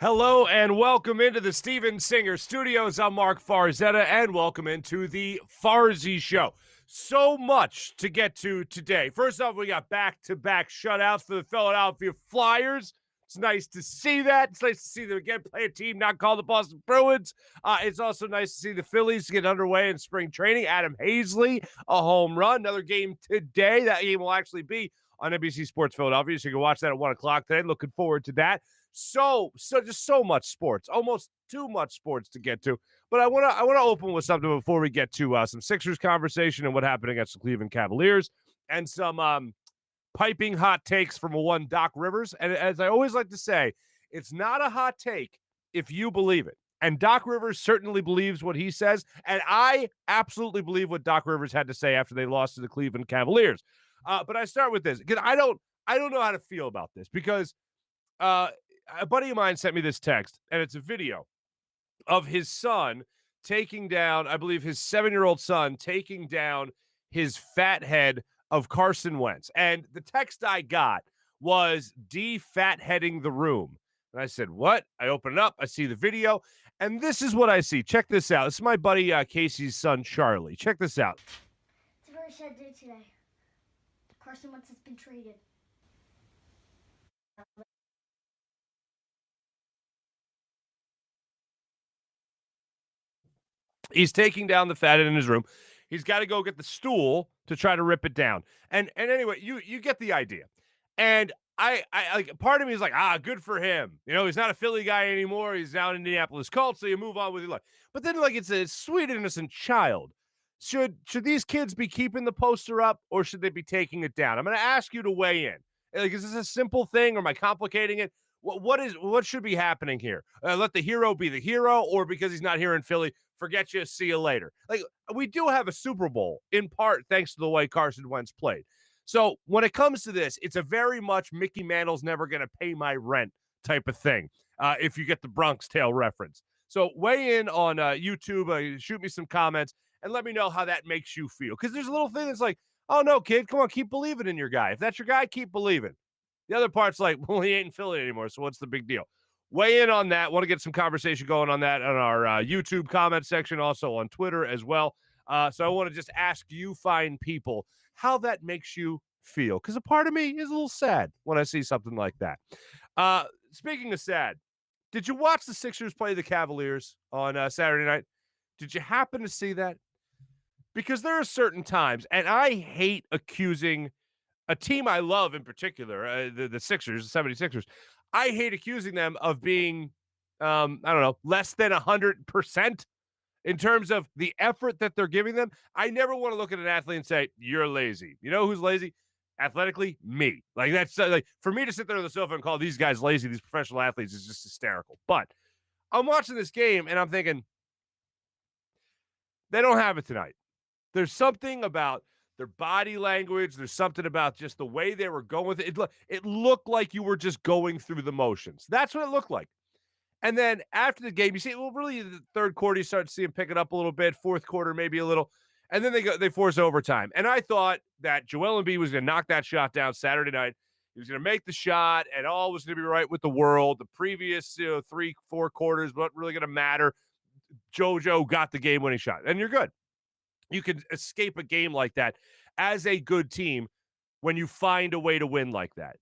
Hello and welcome into the Steven Singer Studios. I'm Marc Farzetta and welcome into the Farzy Show. So much to get to today. First off, we got back-to-back shutouts for the Philadelphia Flyers. It's nice to see that. It's nice to see them again play a team not called the Boston Bruins. It's also nice to see the Phillies get underway in spring training. Adam Hazley, a home run. Another game today. That game will actually be on NBC Sports Philadelphia, so you can watch that at 1 o'clock today. Looking forward to that. Just so much sports, almost too much sports to get to. But I want to open with something before we get to some Sixers conversation and what happened against the Cleveland Cavaliers and some piping hot takes from one Doc Rivers. And as I always like to say, it's not a hot take if you believe it. And Doc Rivers certainly believes what he says, and I absolutely believe what Doc Rivers had to say after they lost to the Cleveland Cavaliers. But I start with this because I don't know how to feel about this because a buddy of mine sent me this text, and it's a video of his son taking down, I believe his 7-year-old son taking down his fat head of Carson Wentz. And the text I got was de-fat-heading the room. And I said, what? I open it up, I see the video, and this is what I see. Check this out. This is my buddy Casey's son, Charlie. Check this out. It's a very sad day today. Carson Wentz has been traded. He's taking down the fat head in his room. He's got to go get the stool to try to rip it down. And anyway, you get the idea. And I like, part of me is like, good for him. You know, he's not a Philly guy anymore. He's now an Indianapolis Colts, so you move on with your life. But then, like, it's a sweet, innocent child. Should these kids be keeping the poster up, or should they be taking it down? I'm going to ask you to weigh in. Like, is this a simple thing, or am I complicating it? What should be happening here? Let the hero be the hero, or because he's not here in Philly, forget you, see you later. Like, we do have a Super Bowl in part thanks to the way Carson Wentz played. So when it comes to this, it's a very much Mickey Mantle's never going to pay my rent type of thing, if you get the Bronx Tale reference. So weigh in on YouTube, shoot me some comments, and let me know how that makes you feel. Because there's a little thing that's like, oh, no, kid, come on, keep believing in your guy. If that's your guy, keep believing. The other part's like, well, he ain't in Philly anymore, so what's the big deal? Weigh in on that. Want to get some conversation going on that on our YouTube comment section, also on Twitter as well. So I want to just ask you fine people how that makes you feel, because a part of me is a little sad when I see something like that. Speaking of sad, did you watch the Sixers play the Cavaliers on Saturday night? Did you happen to see that? Because there are certain times, and I hate accusing a team I love in particular, the Sixers, the 76ers, I hate accusing them of being, I don't know, less than 100% in terms of the effort that they're giving them. I never want to look at an athlete and say, you're lazy. You know who's lazy? Athletically, me. Like, that's like, for me to sit there on the sofa and call these guys lazy, these professional athletes, is just hysterical. But I'm watching this game and I'm thinking, they don't have it tonight. There's something about their body language. There's something about just the way they were going with it. It looked like you were just going through the motions. That's what it looked like. And then after the game, you see, well, really the third quarter, you start to see them pick it up a little bit. Fourth quarter, maybe a little. And then they force overtime. And I thought that Joel Embiid was going to knock that shot down Saturday night. He was going to make the shot, and all was going to be right with the world. The previous 3-4 quarters wasn't really going to matter. JoJo got the game-winning shot, and you're good. You can escape a game like that as a good team when you find a way to win like that.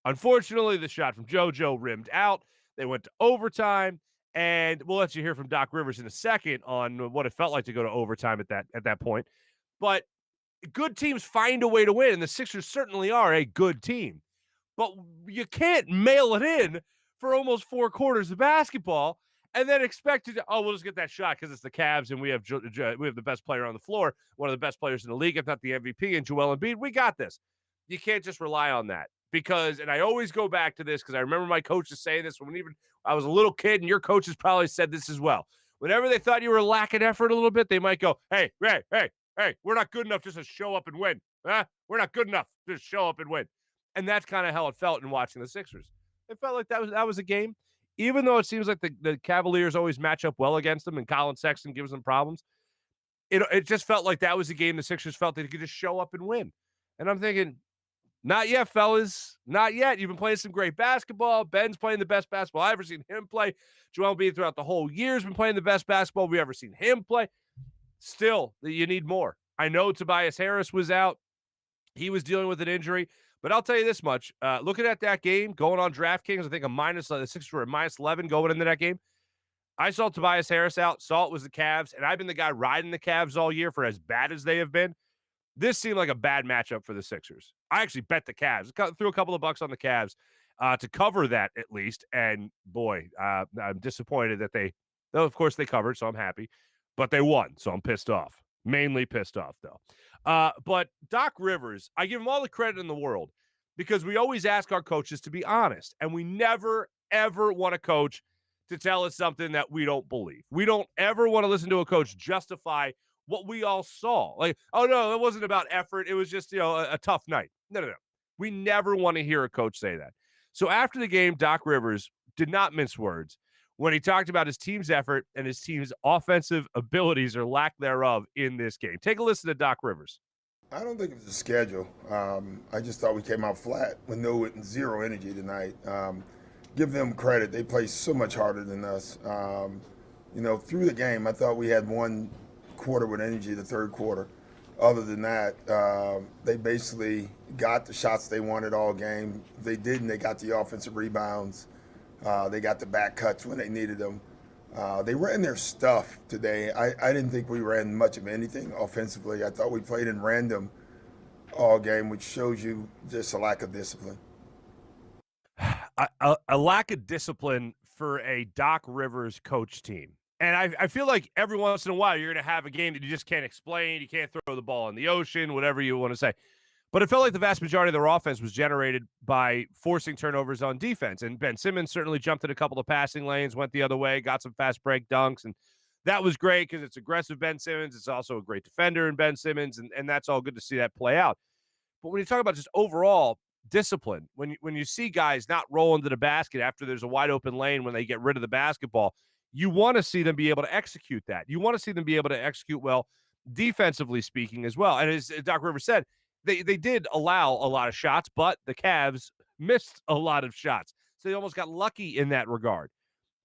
Unfortunately, the shot from JoJo rimmed out. They went to overtime, and we'll let you hear from Doc Rivers in a second on what it felt like to go to overtime at that point. But good teams find a way to win, and the Sixers certainly are a good team. But you can't mail it in for almost 4 quarters of basketball and then expect to, we'll just get that shot because it's the Cavs and we have the best player on the floor, one of the best players in the league, if not the MVP, and Joel Embiid. We got this. You can't just rely on that because, and I always go back to this because I remember my coaches saying this when even I was a little kid, and your coaches probably said this as well. Whenever they thought you were lacking effort a little bit, they might go, hey, we're not good enough just to show up and win. We're not good enough to show up and win. And that's kind of how it felt in watching the Sixers. It felt like that was a game. Even though it seems like the Cavaliers always match up well against them and Colin Sexton gives them problems, it just felt like that was a game the Sixers felt they could just show up and win. And I'm thinking, Not yet, fellas. Not yet. You've been playing some great basketball. Ben's playing the best basketball I've ever seen him play. Joel Embiid throughout the whole year has been playing the best basketball we've ever seen him play. Still, you need more. I know Tobias Harris was out. He was dealing with an injury. But I'll tell you this much. Looking at that game, going on DraftKings, I think the Sixers were at minus 11 going into that game. I saw Tobias Harris out, saw it was the Cavs, and I've been the guy riding the Cavs all year for as bad as they have been. This seemed like a bad matchup for the Sixers. I actually bet the Cavs. Threw a couple of bucks on the Cavs to cover that at least. And boy, I'm disappointed that though of course they covered, so I'm happy. But they won, so I'm pissed off. Mainly pissed off, though. But Doc Rivers, I give him all the credit in the world because we always ask our coaches to be honest, and we never, ever want a coach to tell us something that we don't believe. We don't ever want to listen to a coach justify what we all saw. Like, oh, no, it wasn't about effort. It was just, a tough night. No. We never want to hear a coach say that. So after the game, Doc Rivers did not mince words when he talked about his team's effort and his team's offensive abilities or lack thereof in this game. Take a listen to Doc Rivers. I don't think it was the schedule. I just thought we came out flat with zero energy tonight. Give them credit. They played so much harder than us. Through the game, I thought we had one quarter with energy, the third quarter. Other than that, they basically got the shots they wanted all game. If they didn't, they got the offensive rebounds. They got the back cuts when they needed them. They ran their stuff today. I didn't think we ran much of anything offensively. I thought we played in random all game, which shows you just a lack of discipline. A lack of discipline for a Doc Rivers coach team. And I feel like every once in a while you're going to have a game that you just can't explain. You can't throw the ball in the ocean, whatever you want to say. But it felt like the vast majority of their offense was generated by forcing turnovers on defense. And Ben Simmons certainly jumped in a couple of passing lanes, went the other way, got some fast break dunks. And that was great because it's aggressive Ben Simmons. It's also a great defender in Ben Simmons. And that's all good to see that play out. But when you talk about just overall discipline, when you see guys not rolling to the basket after there's a wide open lane when they get rid of the basketball, you want to see them be able to execute that. You want to see them be able to execute well defensively speaking as well. And as Doc Rivers said, they did allow a lot of shots, but the Cavs missed a lot of shots. So they almost got lucky in that regard.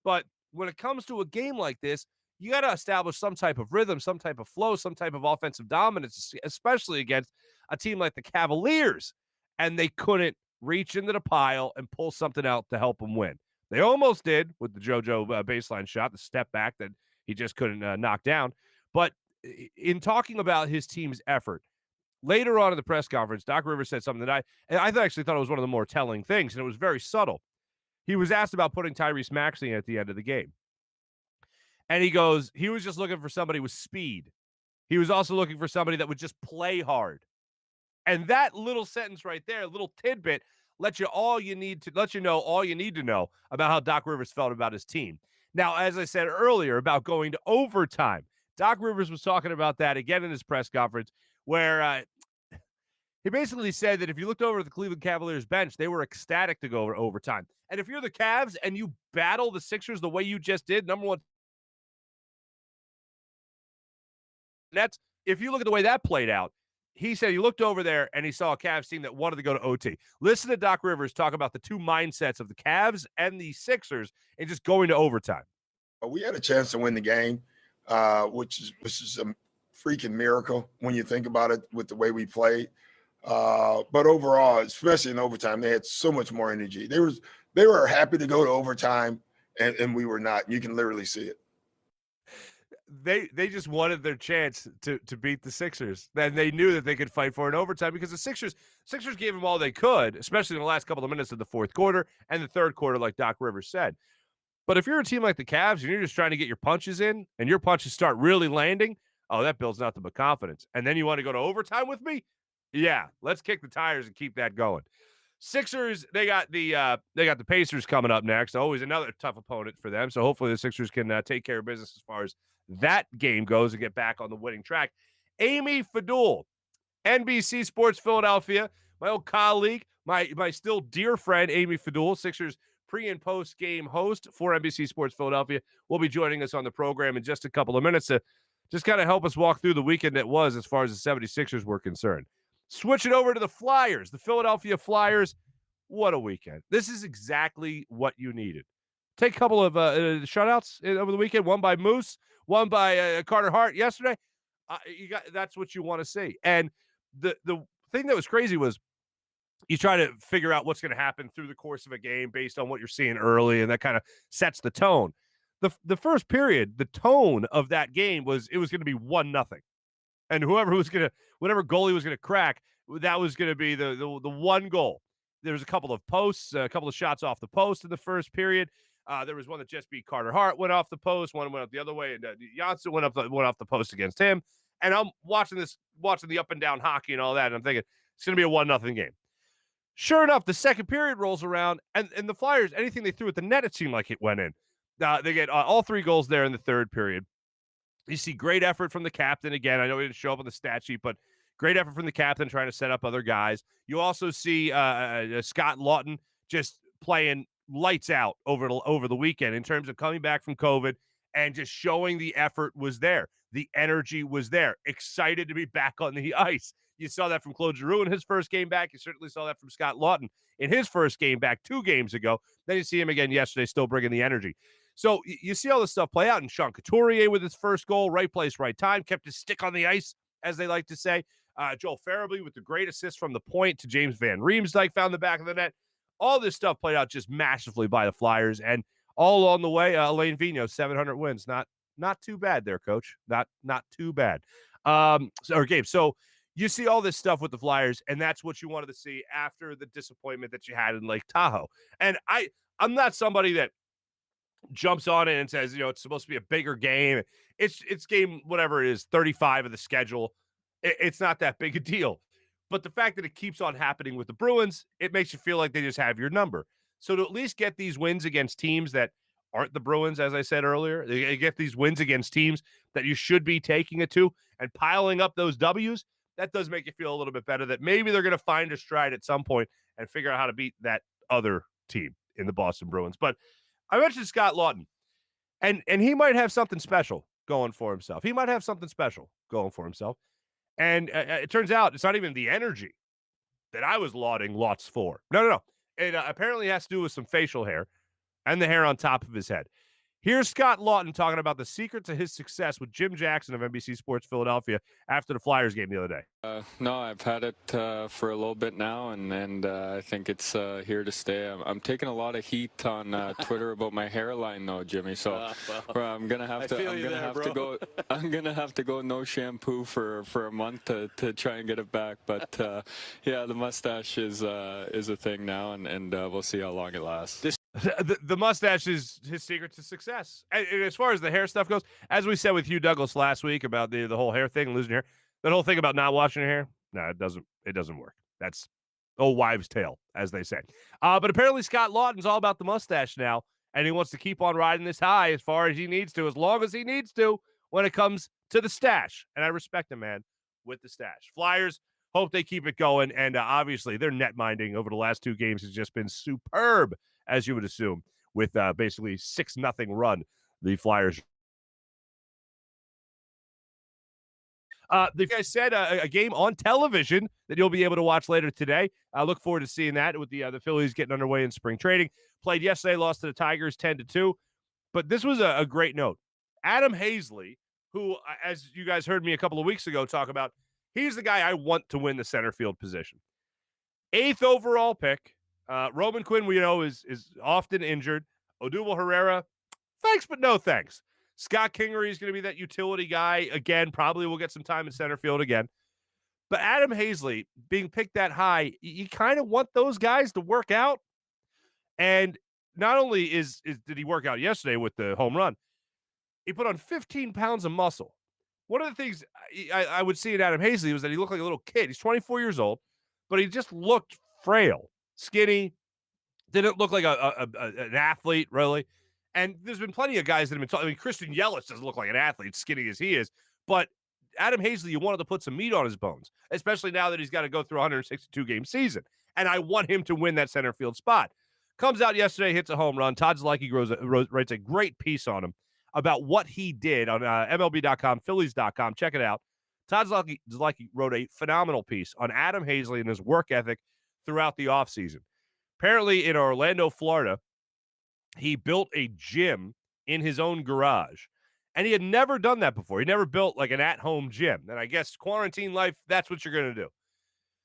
But when it comes to a game like this, you got to establish some type of rhythm, some type of flow, some type of offensive dominance, especially against a team like the Cavaliers. And they couldn't reach into the pile and pull something out to help them win. They almost did with the JoJo baseline shot, the step back that he just couldn't knock down. But in talking about his team's effort, later on in the press conference, Doc Rivers said something that I actually thought it was one of the more telling things, and it was very subtle. He was asked about putting Tyrese Maxey at the end of the game. And he goes, he was just looking for somebody with speed. He was also looking for somebody that would just play hard. And that little sentence right there, a little tidbit, let you know all you need to know about how Doc Rivers felt about his team. Now, as I said earlier about going to overtime, Doc Rivers was talking about that again in his press conference, where he basically said that if you looked over at the Cleveland Cavaliers bench, they were ecstatic to go over overtime. And if you're the Cavs and you battle the Sixers the way you just did, number one Nets, if you look at the way that played out, he said he looked over there and he saw a Cavs team that wanted to go to OT. Listen to Doc Rivers talk about the two mindsets of the Cavs and the Sixers and just going to overtime. We had a chance to win the game, which is a freaking miracle when you think about it with the way we played. But overall, especially in overtime, they had so much more energy. They were happy to go to overtime, and we were not. You can literally see it. They just wanted their chance to beat the Sixers. Then they knew that they could fight for an overtime because the Sixers gave them all they could, especially in the last couple of minutes of the fourth quarter and the third quarter, like Doc Rivers said. But if you're a team like the Cavs and you're just trying to get your punches in and your punches start really landing, oh, that builds nothing but confidence. And then you want to go to overtime with me? Yeah, let's kick the tires and keep that going. Sixers, they got the Pacers coming up next. Always another tough opponent for them. So hopefully the Sixers can take care of business as far as that game goes and get back on the winning track. Amy Fadool, NBC Sports Philadelphia, my old colleague, my still dear friend, Amy Fadool, Sixers pre- and post-game host for NBC Sports Philadelphia, will be joining us on the program in just a couple of minutes to just kind of help us walk through the weekend that was as far as the 76ers were concerned. Switch it over to the Flyers, the Philadelphia Flyers. What a weekend. This is exactly what you needed. Take a couple of shutouts over the weekend, one by Moose, one by Carter Hart yesterday. That's what you want to see. And the thing that was crazy was you try to figure out what's going to happen through the course of a game based on what you're seeing early, and that kind of sets the tone. The first period, the tone of that game was it was going to be 1-0. And whatever goal he was going to crack, that was going to be the one goal. There was a couple of posts, a couple of shots off the post in the first period. There was one that just beat Carter Hart, went off the post. One went up the other way, and Janssen went off the post against him. And I'm watching the up and down hockey and all that, and I'm thinking it's going to be a 1-0 game. Sure enough, the second period rolls around, and the Flyers, anything they threw at the net, it seemed like it went in. They get all 3 goals there in the third period. You see great effort from the captain. Again, I know he didn't show up on the stat sheet, but great effort from the captain trying to set up other guys. You also see Scott Lawton just playing lights out over the weekend in terms of coming back from COVID and just showing the effort was there. The energy was there. Excited to be back on the ice. You saw that from Claude Giroux in his first game back. You certainly saw that from Scott Lawton in his first game back 2 games ago. Then you see him again yesterday, still bringing the energy. So you see all this stuff play out. And Sean Couturier with his first goal, right place, right time, kept his stick on the ice, as they like to say. Joel Farabee with the great assist from the point to James Van Riemsdyk found the back of the net. All this stuff played out just masterfully by the Flyers. And all along the way, Alain Vigneault, 700 wins. Not too bad there, Coach. Not too bad. Gabe, so you see all this stuff with the Flyers, and that's what you wanted to see after the disappointment that you had in Lake Tahoe. And I'm not somebody that jumps on it and says, it's supposed to be a bigger game. It's game, whatever it is, 35 of the schedule. It's not that big a deal. But the fact that it keeps on happening with the Bruins, it makes you feel like they just have your number. So to at least get these wins against teams that aren't the Bruins, as I said earlier, they get these wins against teams that you should be taking it to and piling up those W's, that does make you feel a little bit better that maybe they're going to find a stride at some point and figure out how to beat that other team in the Boston Bruins. But I mentioned Scott Lawton, and he might have something special going for himself. And it turns out it's not even the energy that I was lauding Lots for. No. It apparently has to do with some facial hair and the hair on top of his head. Here's Scott Lawton talking about the secret to his success with Jim Jackson of NBC Sports Philadelphia after the Flyers game the other day. No, I've had it for a little bit now, and I think it's here to stay. I'm taking a lot of heat on Twitter about my hairline, though, Jimmy. So I'm gonna have to go no shampoo for a month to try and get it back. But the mustache is a thing now, and we'll see how long it lasts. The mustache is his secret to success. And as far as the hair stuff goes, as we said with Hugh Douglas last week about the whole hair thing, losing your hair, that whole thing about not washing your hair, no, it doesn't work. That's old wives' tale, as they say. But apparently Scott Lawton's all about the mustache now, and he wants to keep on riding this high as far as he needs to, as long as he needs to when it comes to the stash. And I respect him, man, with the stash. Flyers hope they keep it going, and obviously their net minding over the last 2 games has just been superb, as you would assume, with basically 6-0 run the Flyers. The guys said a game on television that you'll be able to watch later today. I look forward to seeing that with the Phillies getting underway in spring training. Played yesterday, lost to the Tigers 10-2. But this was a great note. Adam Hazley, who, as you guys heard me a couple of weeks ago talk about, he's the guy I want to win the center field position. 8th overall pick. Roman Quinn, we know, is often injured. Odubel Herrera, thanks, but no thanks. Scott Kingery is going to be that utility guy again. Probably will get some time in center field again. But Adam Hazley being picked that high, you kind of want those guys to work out. And not only did he work out yesterday with the home run, he put on 15 pounds of muscle. One of the things I would see in Adam Hazley was that he looked like a little kid. He's 24 years old, but he just looked frail, skinny, didn't look like an athlete, really. And there's been plenty of guys that have been talking. I mean, Christian Yelich doesn't look like an athlete, skinny as he is. But Adam Hazley, you wanted to put some meat on his bones, especially now that he's got to go through a 162-game season. And I want him to win that center field spot. Comes out yesterday, hits a home run. Todd Zlecki writes a great piece on him about what he did on MLB.com, Phillies.com. Check it out. Todd Zlecki wrote a phenomenal piece on Adam Hazley and his work ethic throughout the offseason. Apparently in Orlando, Florida, he built a gym in his own garage. And he had never done that before. He never built like an at-home gym. And I guess quarantine life, that's what you're going to do.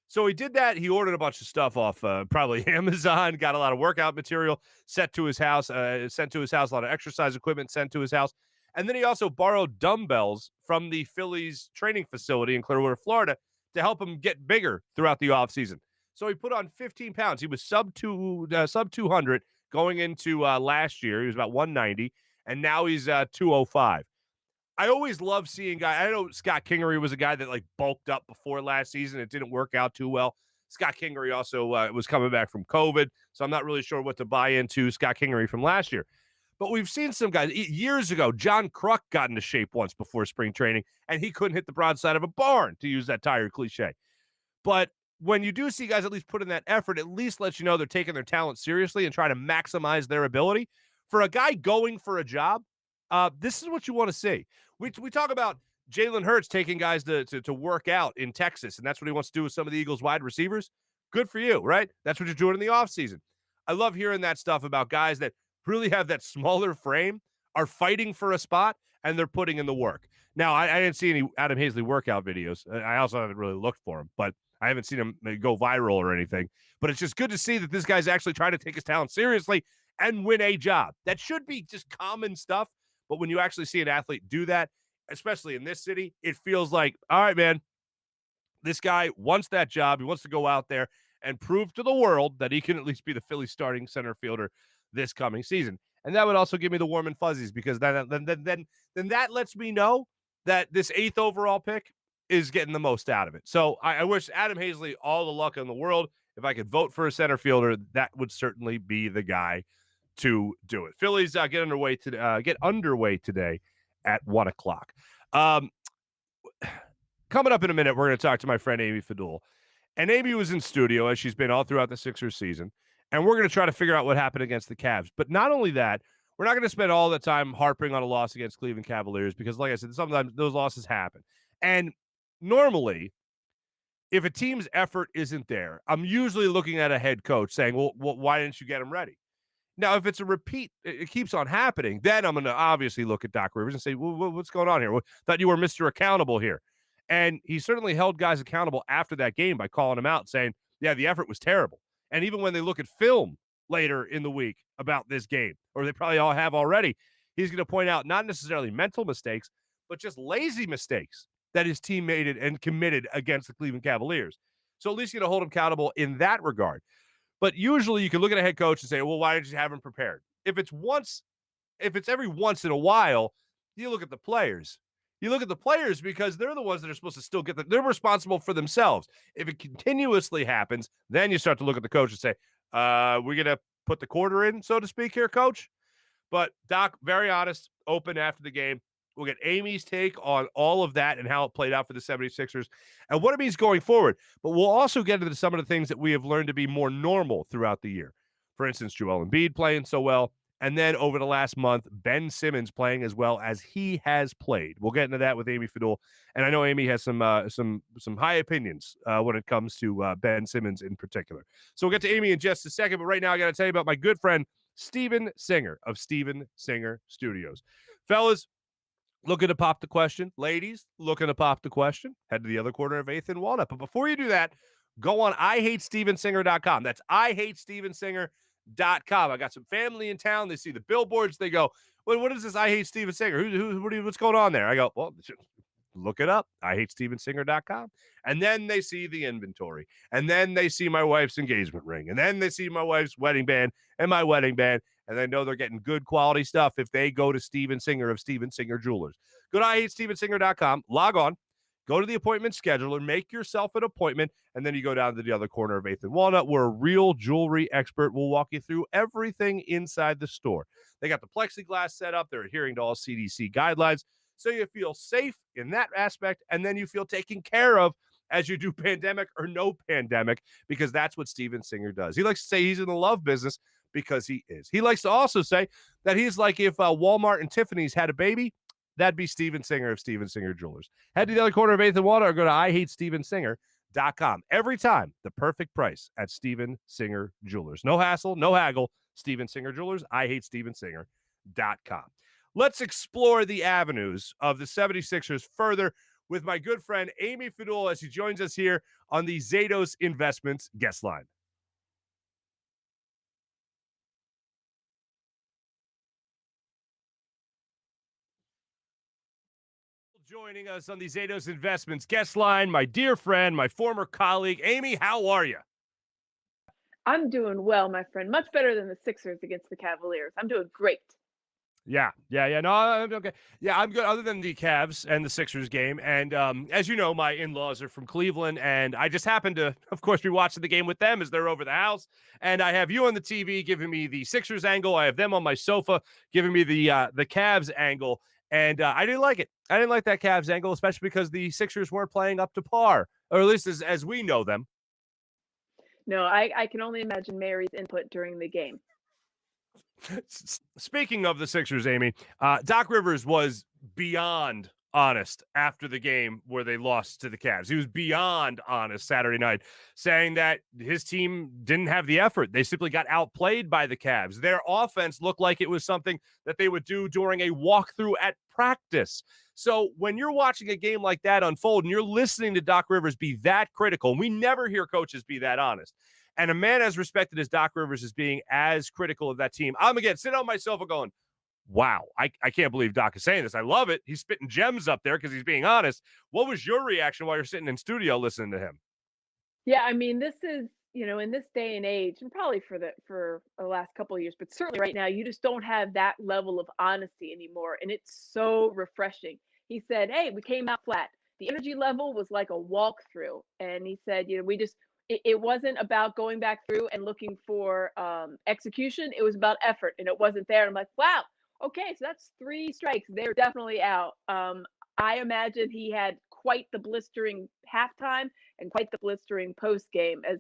So he did that. He ordered a bunch of stuff off probably Amazon, got a lot of workout material sent to his house, a lot of exercise equipment sent to his house. And then he also borrowed dumbbells from the Phillies training facility in Clearwater, Florida, to help him get bigger throughout the offseason. So he put on 15 pounds. He was sub 200 going into last year. He was about 190, and now he's 205. I always love seeing guys. I know Scott Kingery was a guy that like bulked up before last season. It didn't work out too well. Scott Kingery also was coming back from COVID, so I'm not really sure what to buy into Scott Kingery from last year. But we've seen some guys years ago. John Kruk got into shape once before spring training, and he couldn't hit the broadside of a barn, to use that tired cliche. But when you do see guys at least put in that effort, at least lets you know they're taking their talent seriously and trying to maximize their ability. For a guy going for a job, this is what you want to see. We talk about Jalen Hurts taking guys to work out in Texas, and that's what he wants to do with some of the Eagles wide receivers. Good for you, right? That's what you're doing in the offseason. I love hearing that stuff about guys that really have that smaller frame, are fighting for a spot, and they're putting in the work. Now, I didn't see any Adam Hazley workout videos. I also haven't really looked for him, but I haven't seen him go viral or anything. But it's just good to see that this guy's actually trying to take his talent seriously and win a job. That should be just common stuff. But when you actually see an athlete do that, especially in this city, it feels like, all right, man, this guy wants that job. He wants to go out there and prove to the world that he can at least be the Phillies starting center fielder this coming season. And that would also give me the warm and fuzzies, because then that lets me know that this 8th overall pick is getting the most out of it. So I wish Adam Hazley all the luck in the world. If I could vote for a center fielder, that would certainly be the guy to do it. Phillies get underway today at 1:00. Coming up in a minute, we're going to talk to my friend Amy Fadool. And Amy was in studio, as she's been all throughout the Sixers season. And we're going to try to figure out what happened against the Cavs. But not only that, we're not going to spend all the time harping on a loss against Cleveland Cavaliers, because, like I said, sometimes those losses happen. And normally, if a team's effort isn't there, I'm usually looking at a head coach saying, well, why didn't you get them ready? Now, if it's a repeat, it keeps on happening, then I'm going to obviously look at Doc Rivers and say, well, what's going on here? Thought you were Mr. Accountable here. And he certainly held guys accountable after that game by calling them out, saying, yeah, the effort was terrible. And even when they look at film later in the week about this game, or they probably all have already, he's going to point out not necessarily mental mistakes, but just lazy mistakes that his team made and committed against the Cleveland Cavaliers. So at least you're going to hold him accountable in that regard. But usually you can look at a head coach and say, well, why didn't you have him prepared? If it's every once in a while, you look at the players. You look at the players because they're the ones that are supposed to still they're responsible for themselves. If it continuously happens, then you start to look at the coach and say, we're going to put the quarter in, so to speak here, coach. But Doc, very honest, open after the game. We'll get Amy's take on all of that and how it played out for the 76ers and what it means going forward. But we'll also get into some of the things that we have learned to be more normal throughout the year. For instance, Joel Embiid playing so well. And then over the last month, Ben Simmons playing as well as he has played. We'll get into that with Amy Fadool. And I know Amy has some high opinions when it comes to Ben Simmons in particular. So we'll get to Amy in just a second. But right now, I got to tell you about my good friend, Steven Singer of Steven Singer Studios. Fellas, looking to pop the question. Ladies, looking to pop the question. Head to the other corner of 8th and Walnut. But before you do that, go on IHateStevenSinger.com. That's IHateStevenSinger.com. I got some family in town. They see the billboards. They go, what is this? I Hate Steven Singer. What's going on there? I go, well, look it up. IHateStevenSinger.com. And then they see the inventory. And then they see my wife's engagement ring. And then they see my wife's wedding band and my wedding band. And they know they're getting good quality stuff if they go to Steven Singer of Steven Singer Jewelers. Go to IHateStevenSinger.com. Log on. Go to the appointment scheduler, make yourself an appointment, and then you go down to the other corner of 8th and Walnut, where a real jewelry expert will walk you through everything inside the store. They got the plexiglass set up. They're adhering to all CDC guidelines, so you feel safe in that aspect, and then you feel taken care of as you do pandemic or no pandemic, because that's what Steven Singer does. He likes to say he's in the love business because he is. He likes to also say that he's like if Walmart and Tiffany's had a baby, That'd be Steven Singer of Steven Singer Jewelers. Head to the other corner of 8th and Water or go to IHateStevenSinger.com. Every time, the perfect price at Steven Singer Jewelers. No hassle, no haggle. Steven Singer Jewelers, IHateStevenSinger.com. Let's explore the avenues of the 76ers further with my good friend Amy Fadool as he joins us here on the Zatos Investments guest line. Joining us on the Zatos Investments guest line, my dear friend, my former colleague. Amy, how are you? I'm doing well, my friend. Much better than the Sixers against the Cavaliers. I'm doing great. Yeah. No, I'm okay. Yeah, I'm good. Other than the Cavs and the Sixers game, and as you know, my in-laws are from Cleveland, and I just happened to, of course, be watching the game with them as they're over the house. And I have you on the TV giving me the Sixers angle. I have them on my sofa giving me the Cavs angle, and I didn't like it. I didn't like that Cavs angle, especially because the Sixers weren't playing up to par, or at least as we know them. No, I can only imagine Mary's input during the game. Speaking of the Sixers, Amy, Doc Rivers was beyond honest after the game where they lost to the Cavs. He was beyond honest Saturday night, saying that his team didn't have the effort. They simply got outplayed by the Cavs. Their offense looked like it was something that they would do during a walkthrough at practice. So when you're watching a game like that unfold and you're listening to Doc Rivers be that critical, and we never hear coaches be that honest, and a man as respected as Doc Rivers is being as critical of that team, I'm again sitting on my sofa going, wow, I can't believe Doc is saying this. I love it. He's spitting gems up there because he's being honest. What was your reaction while you're sitting in studio listening to him? Yeah, I mean, this is, in this day and age, and probably for the last couple of years, but certainly right now, you just don't have that level of honesty anymore. And it's so refreshing. He said, hey, we came out flat. The energy level was like a walkthrough. And he said, it wasn't about going back through and looking for execution. It was about effort, and it wasn't there. I'm like, wow, okay, so that's 3 strikes. They're definitely out. I imagine he had quite the blistering halftime and quite the blistering post game. As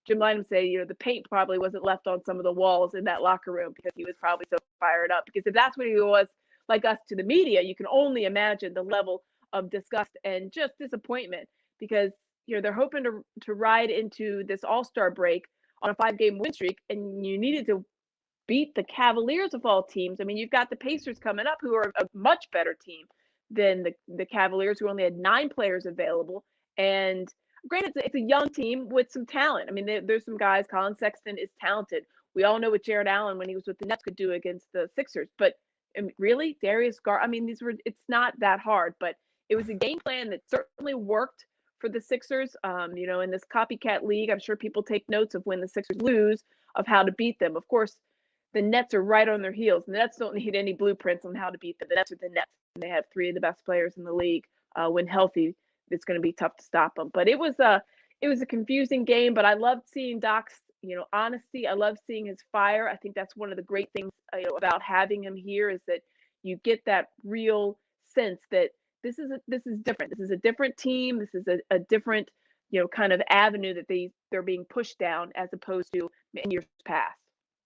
Jim Lynam say, the paint probably wasn't left on some of the walls in that locker room because he was probably so fired up. Because if that's what he was like us to the media, you can only imagine the level of disgust and just disappointment because they're hoping to ride into this All-Star break on a 5-game win streak, and you needed to beat the Cavaliers of all teams. I mean, you've got the Pacers coming up, who are a much better team than the Cavaliers, who only had 9 players available. And granted, it's a young team with some talent. I mean, there's some guys. Colin Sexton is talented. We all know what Jared Allen, when he was with the Nets, could do against the Sixers. But really, Darius Gar. I mean, it's not that hard, but it was a game plan that certainly worked for the Sixers. In this copycat league, I'm sure people take notes of when the Sixers lose, of how to beat them. Of course, the Nets are right on their heels. The Nets don't need any blueprints on how to beat them. The Nets are the Nets, and they have 3 of the best players in the league. When healthy, it's going to be tough to stop them. But it was a confusing game. But I loved seeing Doc's honesty. I love seeing his fire. I think that's one of the great things about having him here, is that you get that real sense that this is different. This is a different team. This is a different kind of avenue that they're being pushed down, as opposed to in years past.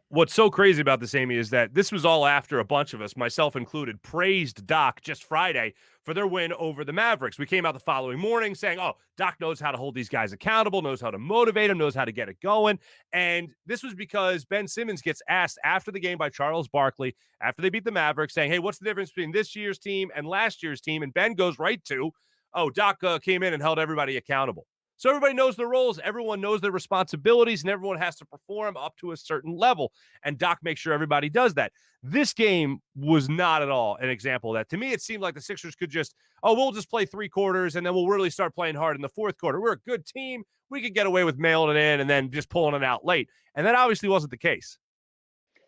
What's so crazy about this, Amy, is that this was all after a bunch of us, myself included, praised Doc just Friday for their win over the Mavericks. We came out the following morning saying, oh, Doc knows how to hold these guys accountable, knows how to motivate them, knows how to get it going. And this was because Ben Simmons gets asked after the game by Charles Barkley, after they beat the Mavericks, saying, hey, what's the difference between this year's team and last year's team? And Ben goes right to, oh, Doc came in and held everybody accountable. So everybody knows their roles, everyone knows their responsibilities, and everyone has to perform up to a certain level. And Doc makes sure everybody does that. This game was not at all an example of that. To me, it seemed like the Sixers could we'll just play 3 quarters, and then we'll really start playing hard in the 4th quarter. We're a good team. We could get away with mailing it in and then just pulling it out late. And that obviously wasn't the case.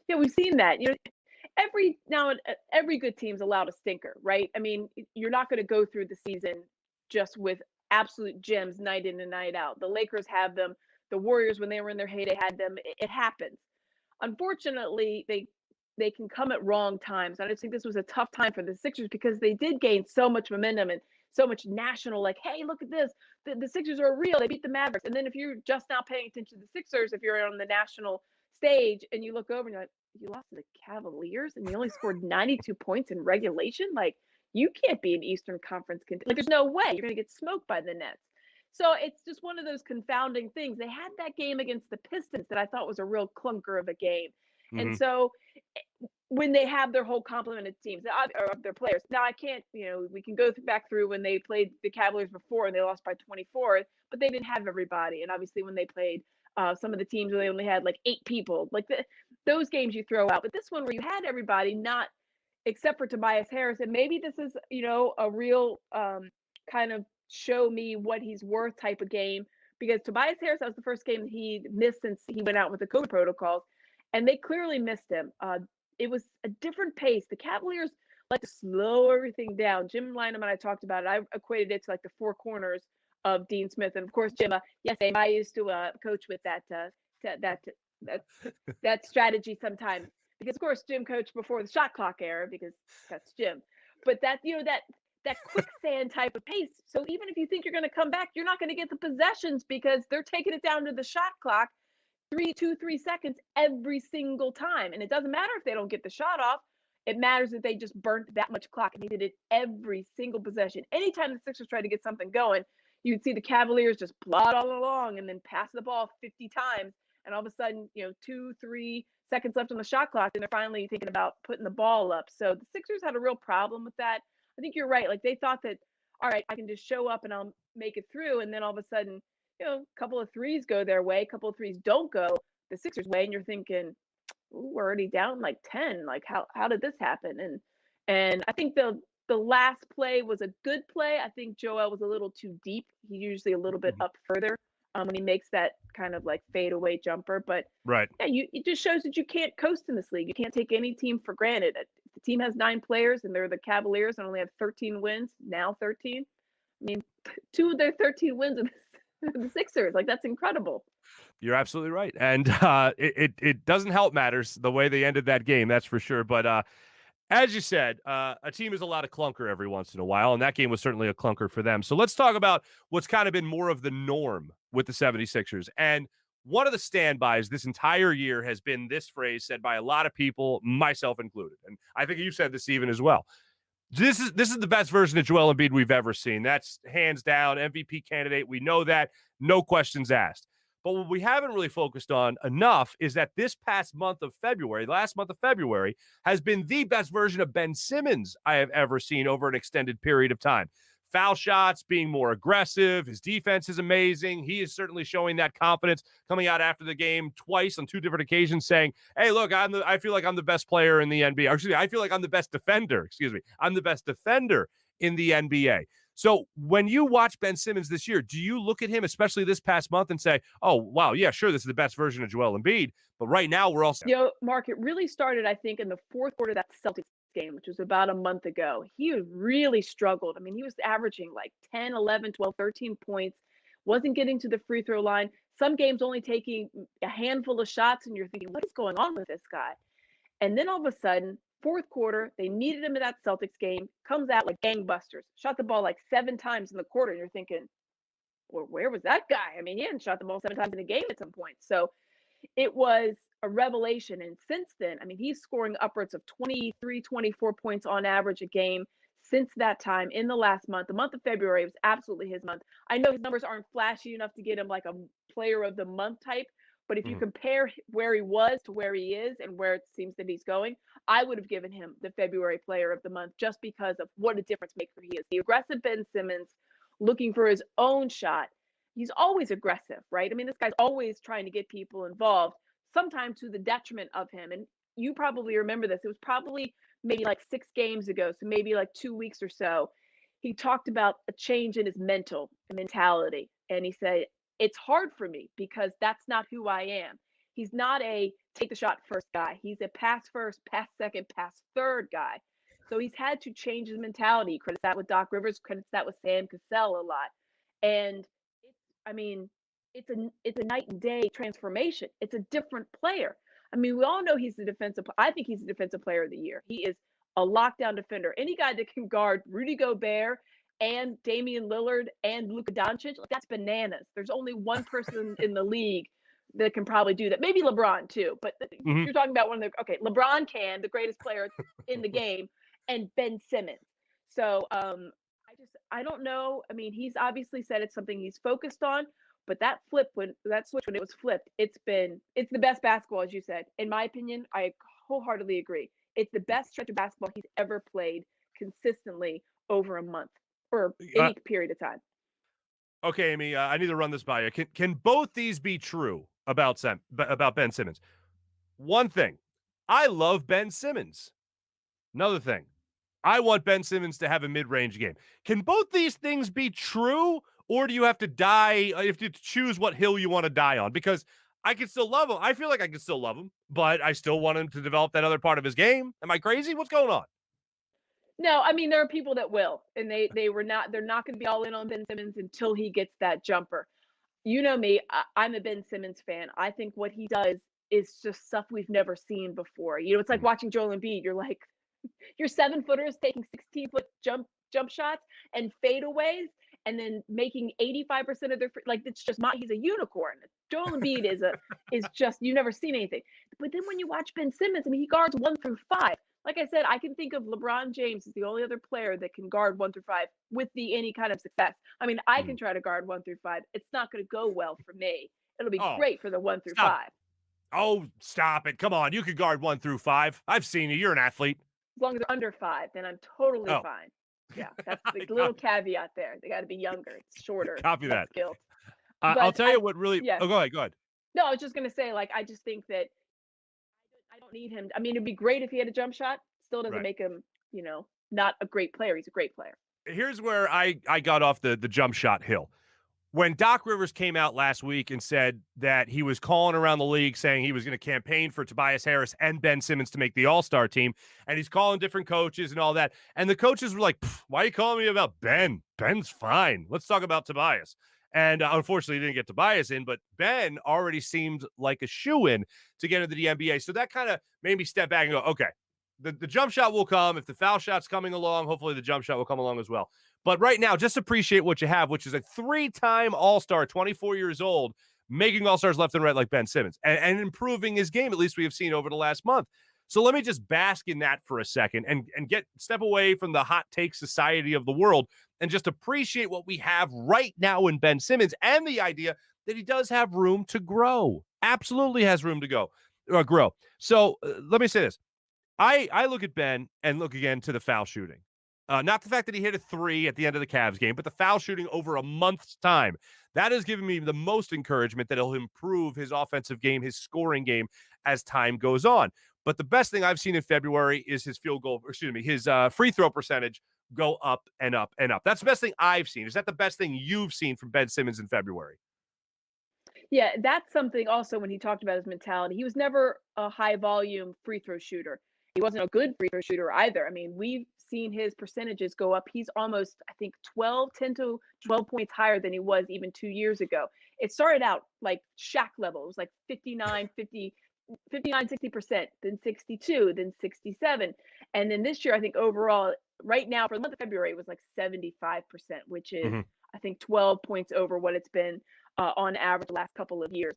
Yeah, we've seen that. Every good team's allowed a stinker, right? I mean, you're not going to go through the season just with absolute gems night in and night out. The Lakers have them. The Warriors, when they were in their heyday, had them. It happens. Unfortunately, they can come at wrong times. I just think this was a tough time for the Sixers because they did gain so much momentum and so much national, like, hey, look at this. The Sixers are real. They beat the Mavericks. And then if you're just now paying attention to the Sixers, if you're on the national stage and you look over and you're like, you lost to the Cavaliers and you only scored 92 points in regulation? Like, you can't be an Eastern Conference contender. Like, there's no way you're going to get smoked by the Nets. So it's just one of those confounding things. They had that game against the Pistons that I thought was a real clunker of a game. And so when they have their whole complement of teams or of their players, now I can't, we can go back through when they played the Cavaliers before and they lost by 24, but they didn't have everybody. And obviously when they played some of the teams where they only had like 8 people, like those games you throw out. But this one where you had everybody, not except for Tobias Harris, and maybe this is, a real kind of show me what he's worth type of game, because Tobias Harris, that was the first game that he missed since he went out with the COVID protocols, and they clearly missed him. It was a different pace. The Cavaliers like to slow everything down. Jim Lynam and I talked about it. I equated it to like the 4 corners of Dean Smith, and of course, Jim. Yes, I used to coach with that strategy sometimes, because of course Jim coached before the shot clock era, because that's Jim. But that that quicksand type of pace. So even if you think you're going to come back, you're not going to get the possessions because they're taking it down to the shot clock 3 seconds every single time. And it doesn't matter if they don't get the shot off. It matters that they just burnt that much clock, and they did it every single possession. Anytime the Sixers tried to get something going, you'd see the Cavaliers just plod all along and then pass the ball 50 times. And all of a sudden, 2-3 seconds left on the shot clock, and they're finally thinking about putting the ball up. So the Sixers had a real problem with that. I think you're right. Like, they thought that, all right, I can just show up and I'll make it through. And then all of a sudden, a couple of threes go their way, a couple of threes don't go the Sixers' way. And you're thinking, ooh, we're already down like 10. Like, how did this happen? And I think the last play was a good play. I think Joel was a little too deep. He's usually a little bit up further when he makes that kind of like fadeaway jumper. But right. Yeah, it just shows that you can't coast in this league. You can't take any team for granted. If the team has 9 players and they're the Cavaliers and only have 13 wins, now 13. I mean, 2 of their 13 wins are the Sixers. Like, that's incredible. You're absolutely right. And it doesn't help matters the way they ended that game, that's for sure. But as you said, a team is a lot of clunker every once in a while, and that game was certainly a clunker for them. So let's talk about what's kind of been more of the norm with the 76ers. And one of the standbys this entire year has been this phrase said by a lot of people, myself included. And I think you said this even as well. This is the best version of Joel Embiid we've ever seen. That's hands down MVP candidate. We know that. No questions asked. But what we haven't really focused on enough is that this past month of February, last month of February, has been the best version of Ben Simmons I have ever seen over an extended period of time. Foul shots, being more aggressive. His defense is amazing. He is certainly showing that confidence, coming out after the game twice on 2 different occasions saying, hey, look, I feel like I'm the best player in the NBA. Or, excuse me, I feel like I'm the best defender. Excuse me. I'm the best defender in the NBA. So when you watch Ben Simmons this year, do you look at him, especially this past month, and say, oh, wow, yeah, sure, this is the best version of Joel Embiid, but right now we're also... Mark, it really started, I think, in the 4th quarter of that Celtics game, which was about a month ago. He really struggled. I mean, he was averaging like 10, 11, 12, 13 points, wasn't getting to the free throw line. Some games only taking a handful of shots, and you're thinking, what is going on with this guy? And then all of a sudden, 4th quarter, they needed him in that Celtics game, comes out like gangbusters, shot the ball like 7 times in the quarter, and you're thinking, well, where was that guy? I mean, he hadn't shot the ball 7 times in a game at some point. So it was a revelation. And since then, I mean, he's scoring upwards of 23, 24 points on average a game since that time in the last month. The month of February was absolutely his month. I know his numbers aren't flashy enough to get him like a player of the month type, but if you compare where he was to where he is and where it seems that he's going, I would have given him the February player of the month just because of what a difference maker he is. The aggressive Ben Simmons looking for his own shot. He's always aggressive, right? I mean, this guy's always trying to get people involved, sometimes to the detriment of him. And you probably remember this. It was probably maybe like 6 games ago, so maybe like 2 weeks or so. He talked about a change in his mentality. And he said, it's hard for me because that's not who I am. He's not a take the shot first guy. He's a pass first, pass second, pass third guy. So he's had to change his mentality. He credits that with Doc Rivers, credits that with Sam Cassell a lot. And it's a night and day transformation. It's a different player. I mean, we all know he's the I think he's the defensive player of the year. He is a lockdown defender. Any guy that can guard Rudy Gobert and Damian Lillard and Luka Doncic, that's bananas. There's only one person in the league that can probably do that. Maybe LeBron too, but you're talking about LeBron can, the greatest player in the game, and Ben Simmons. So I don't know. I mean, he's obviously said it's something he's focused on, but that switch when it was flipped, it's the best basketball, as you said. In my opinion, I wholeheartedly agree. It's the best stretch of basketball he's ever played consistently over a month or any period of time. Okay, Amy, I need to run this by you. Can both these be true about Ben Simmons? One thing, I love Ben Simmons. Another thing, I want Ben Simmons to have a mid-range game. Can both these things be true, or do you have to die? You have to choose what hill you want to die on? Because I can still love him. I feel like I can still love him, but I still want him to develop that other part of his game. Am I crazy? What's going on? No, I mean there are people that will, and they're not going to be all in on Ben Simmons until he gets that jumper. You know me, I'm a Ben Simmons fan. I think what he does is just stuff we've never seen before. You know, it's like watching Joel Embiid. You're like, you're 7-footers taking 16-foot jump shots and fadeaways, and then making 85% of their like it's just not. He's a unicorn. Joel Embiid is just you've never seen anything. But then when you watch Ben Simmons, I mean, he guards 1 through 5. Like I said, I can think of LeBron James as the only other player that can guard 1 through 5 with any kind of success. I mean, I can try to guard 1 through 5. It's not going to go well for me. It'll be great for the 1 through 5. Oh, stop it. Come on. You could guard 1 through 5. I've seen you. You're an athlete. As long as they're under 5, then I'm totally fine. Yeah, that's the little caveat there. They got to be younger. It's shorter. Copy that. Skilled. I'll tell you what really. Yeah. Oh, go ahead. No, I was just going to say, like, I just think that I don't need him. I mean, it'd be great if he had a jump shot. Still doesn't make him, not a great player. He's a great player. Here's where I got off the jump shot hill. When Doc Rivers came out last week and said that he was calling around the league saying he was going to campaign for Tobias Harris and Ben Simmons to make the All-Star team, and he's calling different coaches and all that, and the coaches were like, why are you calling me about Ben? Ben's fine. Let's talk about Tobias. And unfortunately, he didn't get Tobias in, but Ben already seemed like a shoo-in to get into the NBA. So that kind of made me step back and go, okay, the jump shot will come. If the foul shot's coming along, hopefully the jump shot will come along as well. But right now, just appreciate what you have, which is a 3-time All-Star, 24 years old, making All-Stars left and right like Ben Simmons, and improving his game, at least we have seen over the last month. So let me just bask in that for a second and step away from the hot take society of the world and just appreciate what we have right now in Ben Simmons and the idea that he does have room to grow. Absolutely has room to grow. So let me say this. I look at Ben and look again to the foul shooting. Not the fact that he hit a 3 at the end of the Cavs game, but the foul shooting over a month's time. That has given me the most encouragement that he'll improve his offensive game, his scoring game as time goes on. But the best thing I've seen in February is his his free throw percentage go up and up and up. That's the best thing I've seen. Is that the best thing you've seen from Ben Simmons in February? Yeah, that's something also when he talked about his mentality. He was never a high volume free throw shooter. He wasn't a good free throw shooter either. I mean, we've seen his percentages go up. He's almost, I think, 10 to 12 points higher than he was even 2 years ago. It started out like Shaq level. It was like 59, 60%, then 62, then 67. And then this year, I think overall, right now for the month of February, it was like 75%, which is, I think, 12 points over what it's been on average the last couple of years.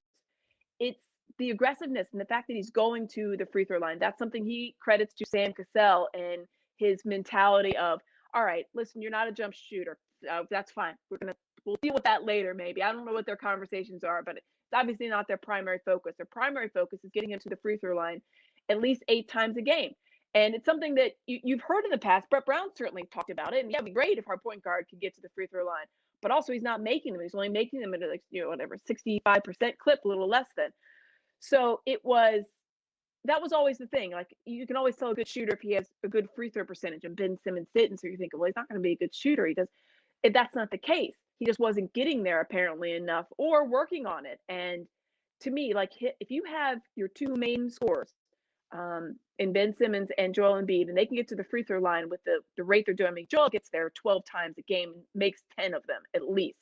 It's the aggressiveness and the fact that he's going to the free throw line. That's something he credits to Sam Cassell and his mentality of, all right, listen, you're not a jump shooter. That's fine. We'll deal with that later, maybe. I don't know what their conversations are, but it's obviously not their primary focus. Their primary focus is getting him to the free throw line at least 8 times a game. And it's something that you've heard in the past. Brett Brown certainly talked about it. And yeah, it'd be great if our point guard could get to the free throw line. But also he's not making them. He's only making them at a 65% clip, a little less than. So that was always the thing. Like, you can always tell a good shooter if he has a good free throw percentage, and Ben Simmons didn't. So you think, well, he's not going to be a good shooter. That's not the case. He just wasn't getting there apparently enough or working on it. And to me, like, if you have your 2 main scorers in Ben Simmons and Joel Embiid, and they can get to the free throw line with the rate they're doing. I mean, Joel gets there 12 times a game and makes 10 of them at least.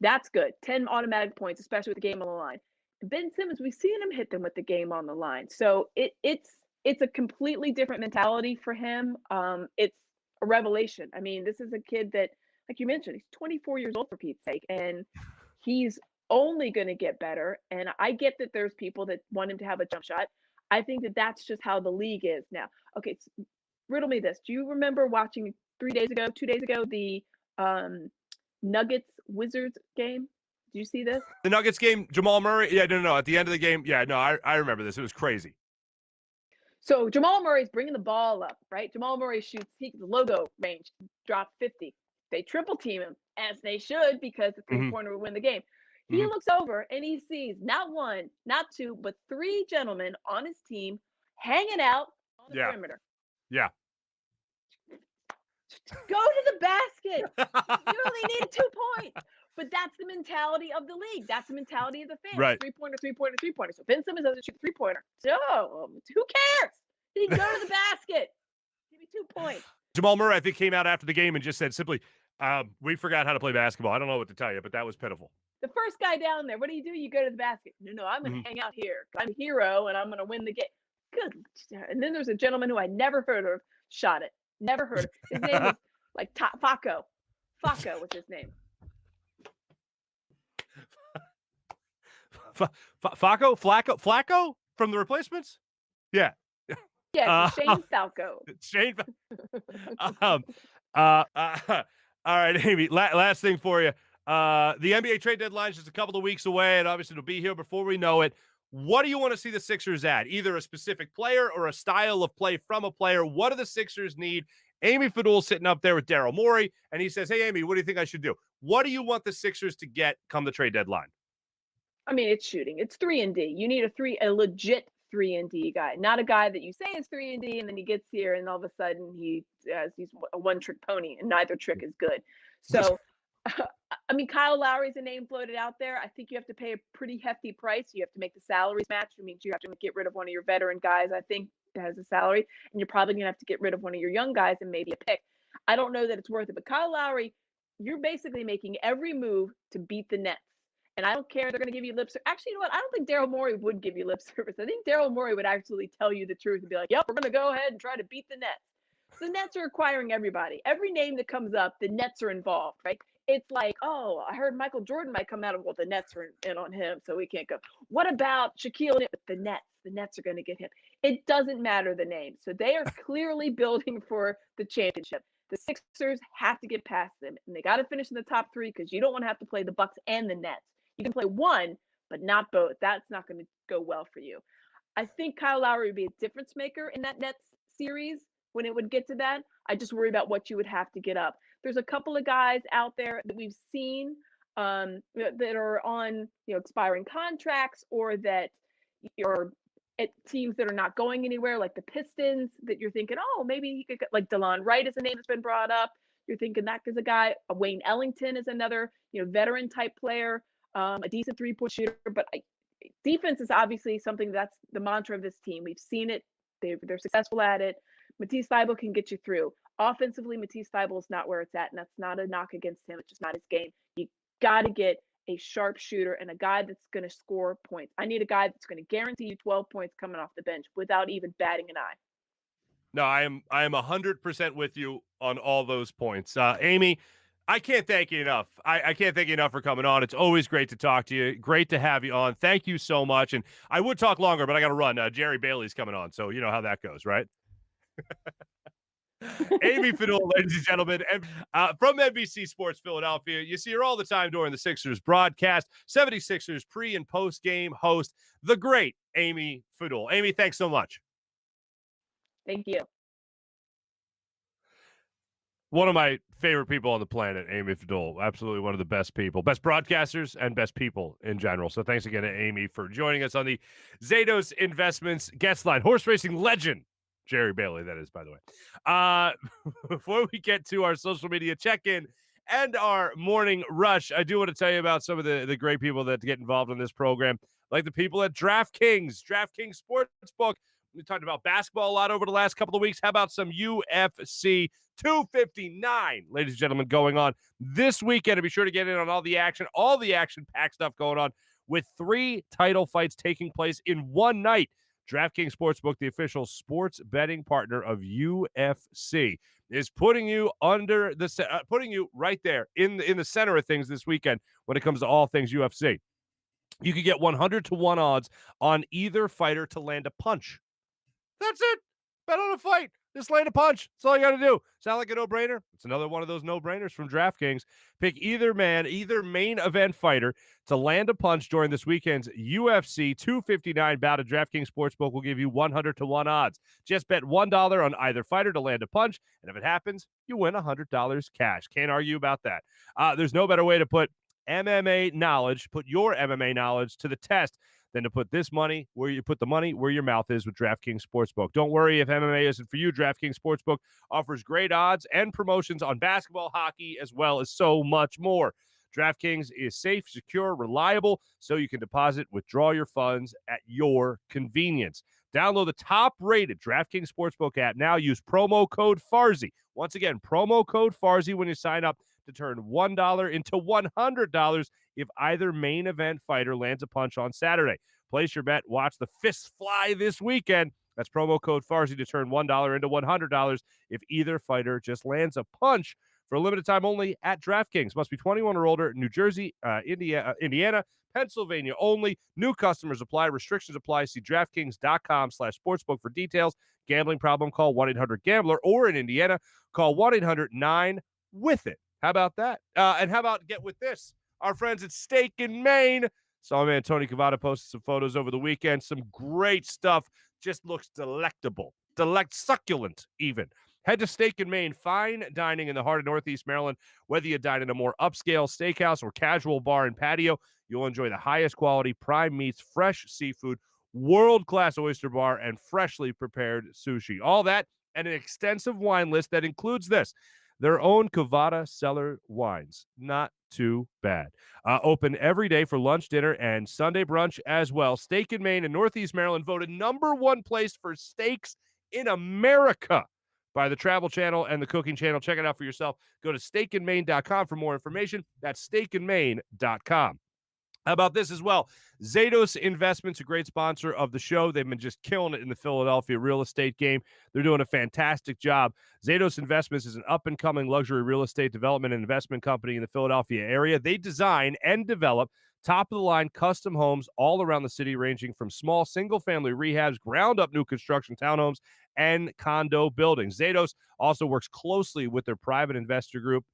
That's good. 10 automatic points, especially with the game on the line. Ben Simmons, we've seen him hit them with the game on the line. So it's a completely different mentality for him. It's a revelation. I mean, this is a kid that, like you mentioned, he's 24 years old for Pete's sake, and he's only going to get better. And I get that there's people that want him to have a jump shot. I think that that's just how the league is now. Okay, riddle me this. Do you remember watching 2 days ago, the Nuggets Wizards game. Did you see this? The Nuggets game, Jamal Murray. Yeah, no. At the end of the game, yeah, no, I remember this. It was crazy. So Jamal Murray's bringing the ball up, right? Jamal Murray shoots the logo range, drop 50. They triple team him, as they should, because the three-pointer would win the game. He looks over and he sees not one, not two, but 3 gentlemen on his team hanging out on the perimeter. Yeah. Go to the basket. You only need 2 points. But that's the mentality of the league. That's the mentality of the fans. Right. Three-pointer. So Ben Simmons doesn't shoot three-pointer. So who cares? He can go to the basket. Give me 2 points. Jamal Murray, I think, came out after the game and just said simply, we forgot how to play basketball. I don't know what to tell you, but that was pitiful. The first guy down there, what do? You go to the basket. No, I'm going to hang out here. I'm a hero, and I'm going to win the game. Good. And then there's a gentleman who I never heard of shot it. Never heard of. His name was like Faco. Faco was his name. Flacco from the Replacements? Yeah. Yeah, Shane Falco. Shane. All right, Amy. Last thing for you. The NBA trade deadline is just a couple of weeks away, and obviously it'll be here before we know it. What do you want to see the Sixers at? Either a specific player or a style of play from a player. What do the Sixers need? Amy Fadool sitting up there with Daryl Morey, and he says, hey, Amy, what do you think I should do? What do you want the Sixers to get come the trade deadline? I mean, it's shooting. It's 3-and-D. You need a legit 3-and-D guy, not a guy that you say is 3-and-D and then he gets here and all of a sudden he's a one-trick pony and neither trick is good. So, I mean, Kyle Lowry's a name floated out there. I think you have to pay a pretty hefty price. You have to make the salaries match. It means you have to get rid of one of your veteran guys, I think, that has a salary, and you're probably going to have to get rid of one of your young guys and maybe a pick. I don't know that it's worth it, but Kyle Lowry, you're basically making every move to beat the Nets. And I don't care. They're going to give you lip service. Actually, you know what? I don't think Daryl Morey would give you lip service. I think Daryl Morey would actually tell you the truth and be like, yep, we're going to go ahead and try to beat the Nets. The Nets are acquiring everybody. Every name that comes up, the Nets are involved, right? It's like, oh, I heard Michael Jordan might come out of, well, the Nets are in on him, so we can't go. What about Shaquille O'Neal? The Nets. The Nets are going to get him. It doesn't matter the name. So they are clearly building for the championship. The Sixers have to get past them, and they got to finish in the top 3 because you don't want to have to play the Bucks and the Nets. You can play one, but not both. That's not going to go well for you. I think Kyle Lowry would be a difference maker in that Nets series when it would get to that. I just worry about what you would have to get up. There's a couple of guys out there that we've seen that are on expiring contracts or that are at teams that are not going anywhere, like the Pistons, that you're thinking, oh, maybe he could get, like DeLon Wright is a name that's been brought up. You're thinking that is a guy. Wayne Ellington is another veteran type player. A decent 3-point shooter, but defense is obviously something that's the mantra of this team. We've seen it. They're successful at it. Matisse Thybulle can get you through. Offensively, Matisse Thybulle is not where it's at, and that's not a knock against him. It's just not his game. You got to get a sharp shooter and a guy that's going to score points. I need a guy that's going to guarantee you 12 points coming off the bench without even batting an eye. No, I am 100% with you on all those points. Amy, I can't thank you enough. I can't thank you enough for coming on. It's always great to talk to you. Great to have you on. Thank you so much. And I would talk longer, but I got to run. Jerry Bailey's coming on, so you know how that goes, right? Amy Fadool, ladies and gentlemen, from NBC Sports Philadelphia. You see her all the time during the Sixers broadcast. 76ers pre- and post-game host, the great Amy Fadool. Amy, thanks so much. Thank you. One of my favorite people on the planet, Amy Fadool. Absolutely one of the best people, best broadcasters and best people in general. So thanks again to Amy for joining us on the Zatos Investments guest line. Horse racing legend, Jerry Bailey, that is, by the way. Before we get to our social media check-in and our morning rush, I do want to tell you about some of the great people that get involved in this program, like the people at DraftKings Sportsbook. We talked about basketball a lot over the last couple of weeks. How about some UFC 259, ladies and gentlemen, going on this weekend? And be sure to get in on all the action-packed stuff going on with 3 title fights taking place in one night. DraftKings Sportsbook, the official sports betting partner of UFC, is putting you right there in the center of things this weekend when it comes to all things UFC. You can get 100-to-1 odds on either fighter to land a punch. That's it. Bet on a fight. Just land a punch. That's all you got to do. Sound like a no-brainer? It's another one of those no-brainers from DraftKings. Pick either main event fighter to land a punch during this weekend's UFC 259 bout at DraftKings Sportsbook will give you 100-1 odds. Just bet $1 on either fighter to land a punch, and if it happens, you win $100 cash. Can't argue about that. There's no better way to put your MMA knowledge to the test than to put the money where your mouth is with DraftKings Sportsbook. Don't worry if MMA isn't for you. DraftKings Sportsbook offers great odds and promotions on basketball, hockey, as well as so much more. DraftKings is safe, secure, reliable, so you can deposit, withdraw your funds at your convenience. Download the top-rated DraftKings Sportsbook app now. Use promo code Farzy. Once again, promo code Farzy when you sign up to turn $1 into $100 if either main event fighter lands a punch on Saturday. Place your bet. Watch the fists fly this weekend. That's promo code Farzy to turn $1 into $100 if either fighter just lands a punch for a limited time only at DraftKings. Must be 21 or older. New Jersey, Indiana, Pennsylvania only. New customers apply. Restrictions apply. See DraftKings.com/sportsbook for details. Gambling problem? Call 1-800-GAMBLER. Or in Indiana, call 1-800-9-WITH-IT. How about that? And how about get with this? Our friends at Steak in Maine. Saw my man Tony Cavada posted some photos over the weekend. Some great stuff. Just looks delectable. Succulent, even. Head to Steak in Maine. Fine dining in the heart of Northeast Maryland. Whether you dine in a more upscale steakhouse or casual bar and patio, you'll enjoy the highest quality prime meats, fresh seafood, world-class oyster bar, and freshly prepared sushi. All that and an extensive wine list that includes this. Their own Cavada cellar wines. Not too bad. Open every day for lunch, dinner, and Sunday brunch as well. Steak in Maine in Northeast Maryland voted #1 place for steaks in America by the Travel Channel and the Cooking Channel. Check it out for yourself. Go to steakinmaine.com for more information. That's steakinmaine.com. How about this as well? Zatos Investments, a great sponsor of the show. They've been just killing it in the Philadelphia real estate game. They're doing a fantastic job. Zatos Investments is an up-and-coming luxury real estate development and investment company in the Philadelphia area. They design and develop top-of-the-line custom homes all around the city, ranging from small single-family rehabs, ground-up new construction townhomes, and condo buildings. Zatos also works closely with their private investor group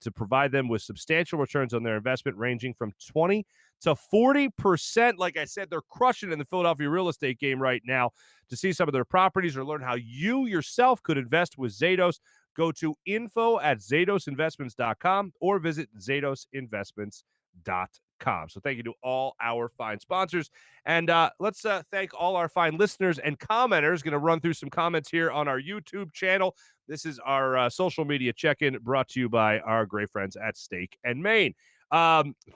to provide them with substantial returns on their investment, ranging from 20 to 40%. Like I said, they're crushing in the Philadelphia real estate game right now. To see some of their properties or learn how you yourself could invest with Zatos, go to info@zatosinvestments.com or visit zatosinvestments.com. So thank you to all our fine sponsors. And let's thank all our fine listeners and commenters. Going to run through some comments here on our YouTube channel. This is our social media check-in brought to you by our great friends at Steak and Maine.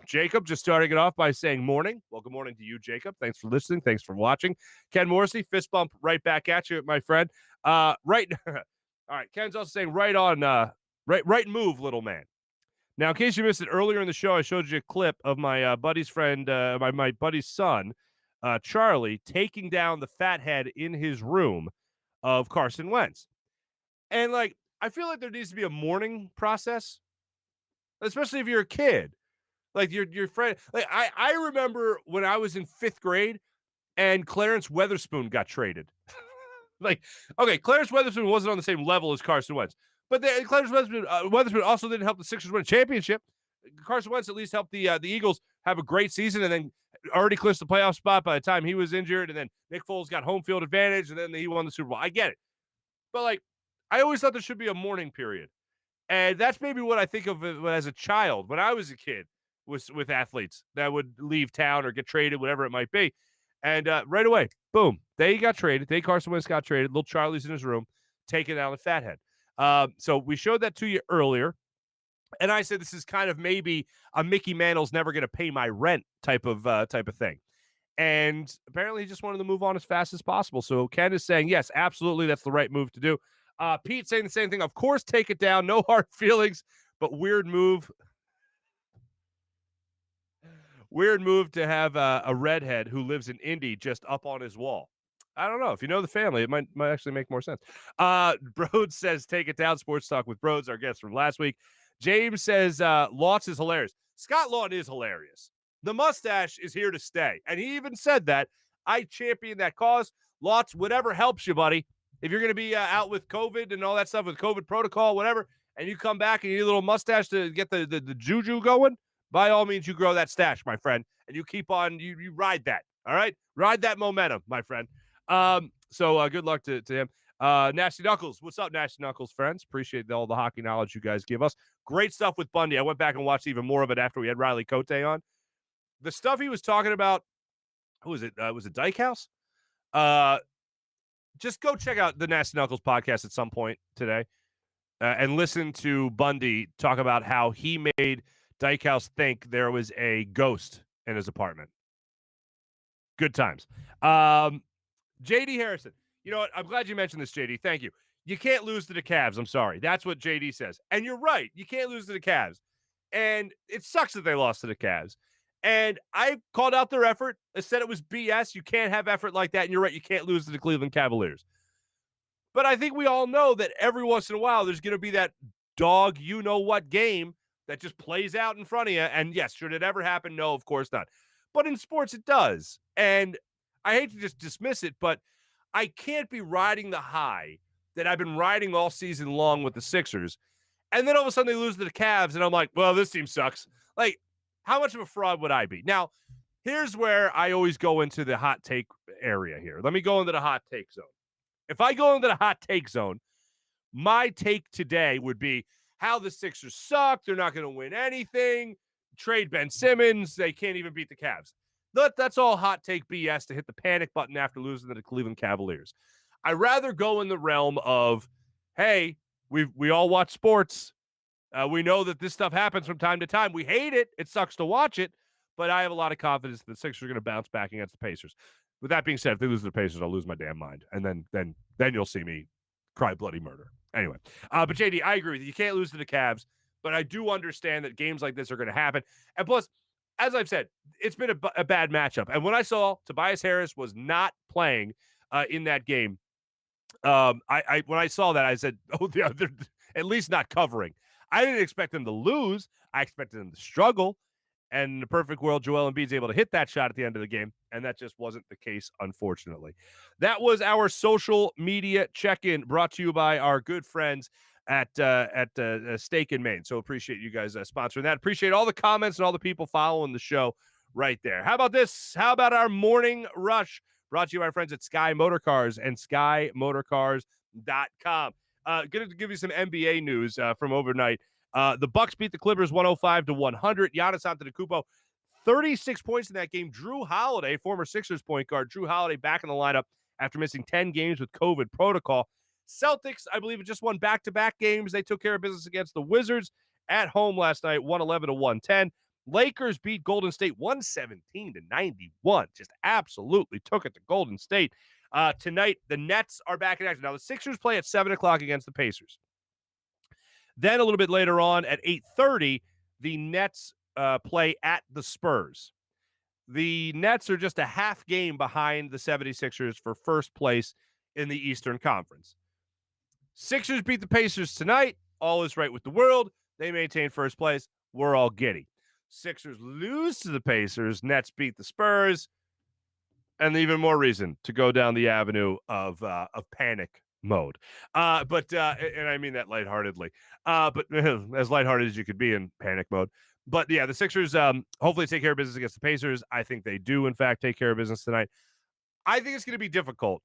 Jacob just starting it off by saying morning. Well, good morning to you, Jacob. Thanks for listening. Thanks for watching. Ken Morrissey, fist bump right back at you, my friend. Right. All right. Ken's also saying right on, right move, little man. Now, in case you missed it earlier in the show, I showed you a clip of my buddy's friend, my buddy's son, Charlie, taking down the fathead in his room of Carson Wentz. And, like, I feel like there needs to be a mourning process, especially if you're a kid. Like, your friend. Like, I remember when I was in 5th grade and Clarence Weatherspoon got traded. Like, okay, Clarence Weatherspoon wasn't on the same level as Carson Wentz. But Clarence Weatherspoon also didn't help the Sixers win a championship. Carson Wentz at least helped the Eagles have a great season and then already clinched the playoff spot by the time he was injured. And then Nick Foles got home field advantage, and then he won the Super Bowl. I get it. But, like, I always thought there should be a mourning period. And that's maybe what I think of as a child when I was a kid with athletes that would leave town or get traded, whatever it might be. And right away, boom, they got traded. Carson Wentz got traded. Little Charlie's in his room, taking down the fathead. So we showed that to you earlier. And I said this is kind of maybe a Mickey Mantle's never going to pay my rent type of thing. And apparently he just wanted to move on as fast as possible. So Ken is saying, yes, absolutely, that's the right move to do. Pete saying the same thing. Of course, take it down. No hard feelings, but weird move. Weird move to have a redhead who lives in Indy just up on his wall. I don't know. If you know the family, it might actually make more sense. Broads says, take it down. Sports Talk with Broads, our guest from last week. James says, Lawton is hilarious. Scott Lawton is hilarious. The mustache is here to stay. And he even said that. I champion that cause. Lawton, whatever helps you, buddy. If you're going to be out with COVID and all that stuff, with COVID protocol, whatever, and you come back and you need a little mustache to get the juju going, by all means, you grow that stash, my friend, and you keep on, you ride that, all right? Ride that momentum, my friend. So good luck to him. Nasty Knuckles, what's up, Nasty Knuckles friends? Appreciate all the hockey knowledge you guys give us. Great stuff with Bundy. I went back and watched even more of it after we had Riley Cote on. The stuff he was talking about, who was it? Was it Dykehouse? Just go check out the Nasty Knuckles podcast at some point today and listen to Bundy talk about how he made Dykehouse think there was a ghost in his apartment. Good times. JD Harrison. You know what? I'm glad you mentioned this, JD. Thank you. You can't lose to the Cavs. I'm sorry. That's what JD says. And you're right. You can't lose to the Cavs. And it sucks that they lost to the Cavs. And I called out their effort. I said it was BS. You can't have effort like that. And you're right. You can't lose to the Cleveland Cavaliers. But I think we all know that every once in a while, there's going to be that dog you-know-what game that just plays out in front of you. And yes, should it ever happen? No, of course not. But in sports, it does. And I hate to just dismiss it, but I can't be riding the high that I've been riding all season long with the Sixers. And then all of a sudden they lose to the Cavs, and I'm like, well, this team sucks. Like, how much of a fraud would I be? Now, here's where I always go into the hot take area here. Let me go into the hot take zone. If I go into the hot take zone, my take today would be how the Sixers suck. They're not going to win anything. Trade Ben Simmons. They can't even beat the Cavs. That's all hot take BS to hit the panic button after losing to the Cleveland Cavaliers. I'd rather go in the realm of, hey, we all watch sports. We know that this stuff happens from time to time. We hate it. It sucks to watch it. But I have a lot of confidence that the Sixers are going to bounce back against the Pacers. With that being said, if they lose to the Pacers, I'll lose my damn mind. And then you'll see me cry bloody murder. Anyway, but JD, I agree with you. You can't lose to the Cavs. But I do understand that games like this are going to happen. And plus, as I've said, it's been a bad matchup. And when I saw Tobias Harris was not playing in that game, when I saw that, I said, oh, they're at least not covering. I didn't expect them to lose. I expected them to struggle. And in the perfect world, Joel Embiid's able to hit that shot at the end of the game. And that just wasn't the case, unfortunately. That was our social media check-in brought to you by our good friends at Steak and Maine. So appreciate you guys sponsoring that. Appreciate all the comments and all the people following the show right there. How about this? How about our morning rush brought to you by our friends at Sky Motorcars and SkyMotorcars.com. Going to give you some NBA news from overnight. The Bucks beat the Clippers 105-100. Giannis Antetokounmpo, 36 points in that game. Drew Holiday, former Sixers point guard, Drew Holiday back in the lineup after missing 10 games with COVID protocol. Celtics, I believe, just won back-to-back games. They took care of business against the Wizards at home last night, 111-110. Lakers beat Golden State 117-91. Just absolutely took it to Golden State. Tonight, the Nets are back in action. Now, the Sixers play at 7 o'clock against the Pacers. Then a little bit later on at 8:30, the Nets play at the Spurs. The Nets are just a half game behind the 76ers for first place in the Eastern Conference. Sixers beat the Pacers tonight. All is right with the world. They maintain first place. We're all giddy. Sixers lose to the Pacers. Nets beat the Spurs. And even more reason to go down the avenue of panic mode. And I mean that lightheartedly. But as lighthearted as you could be in panic mode. But yeah, the Sixers hopefully take care of business against the Pacers. I think they do, in fact, take care of business tonight. I think it's going to be difficult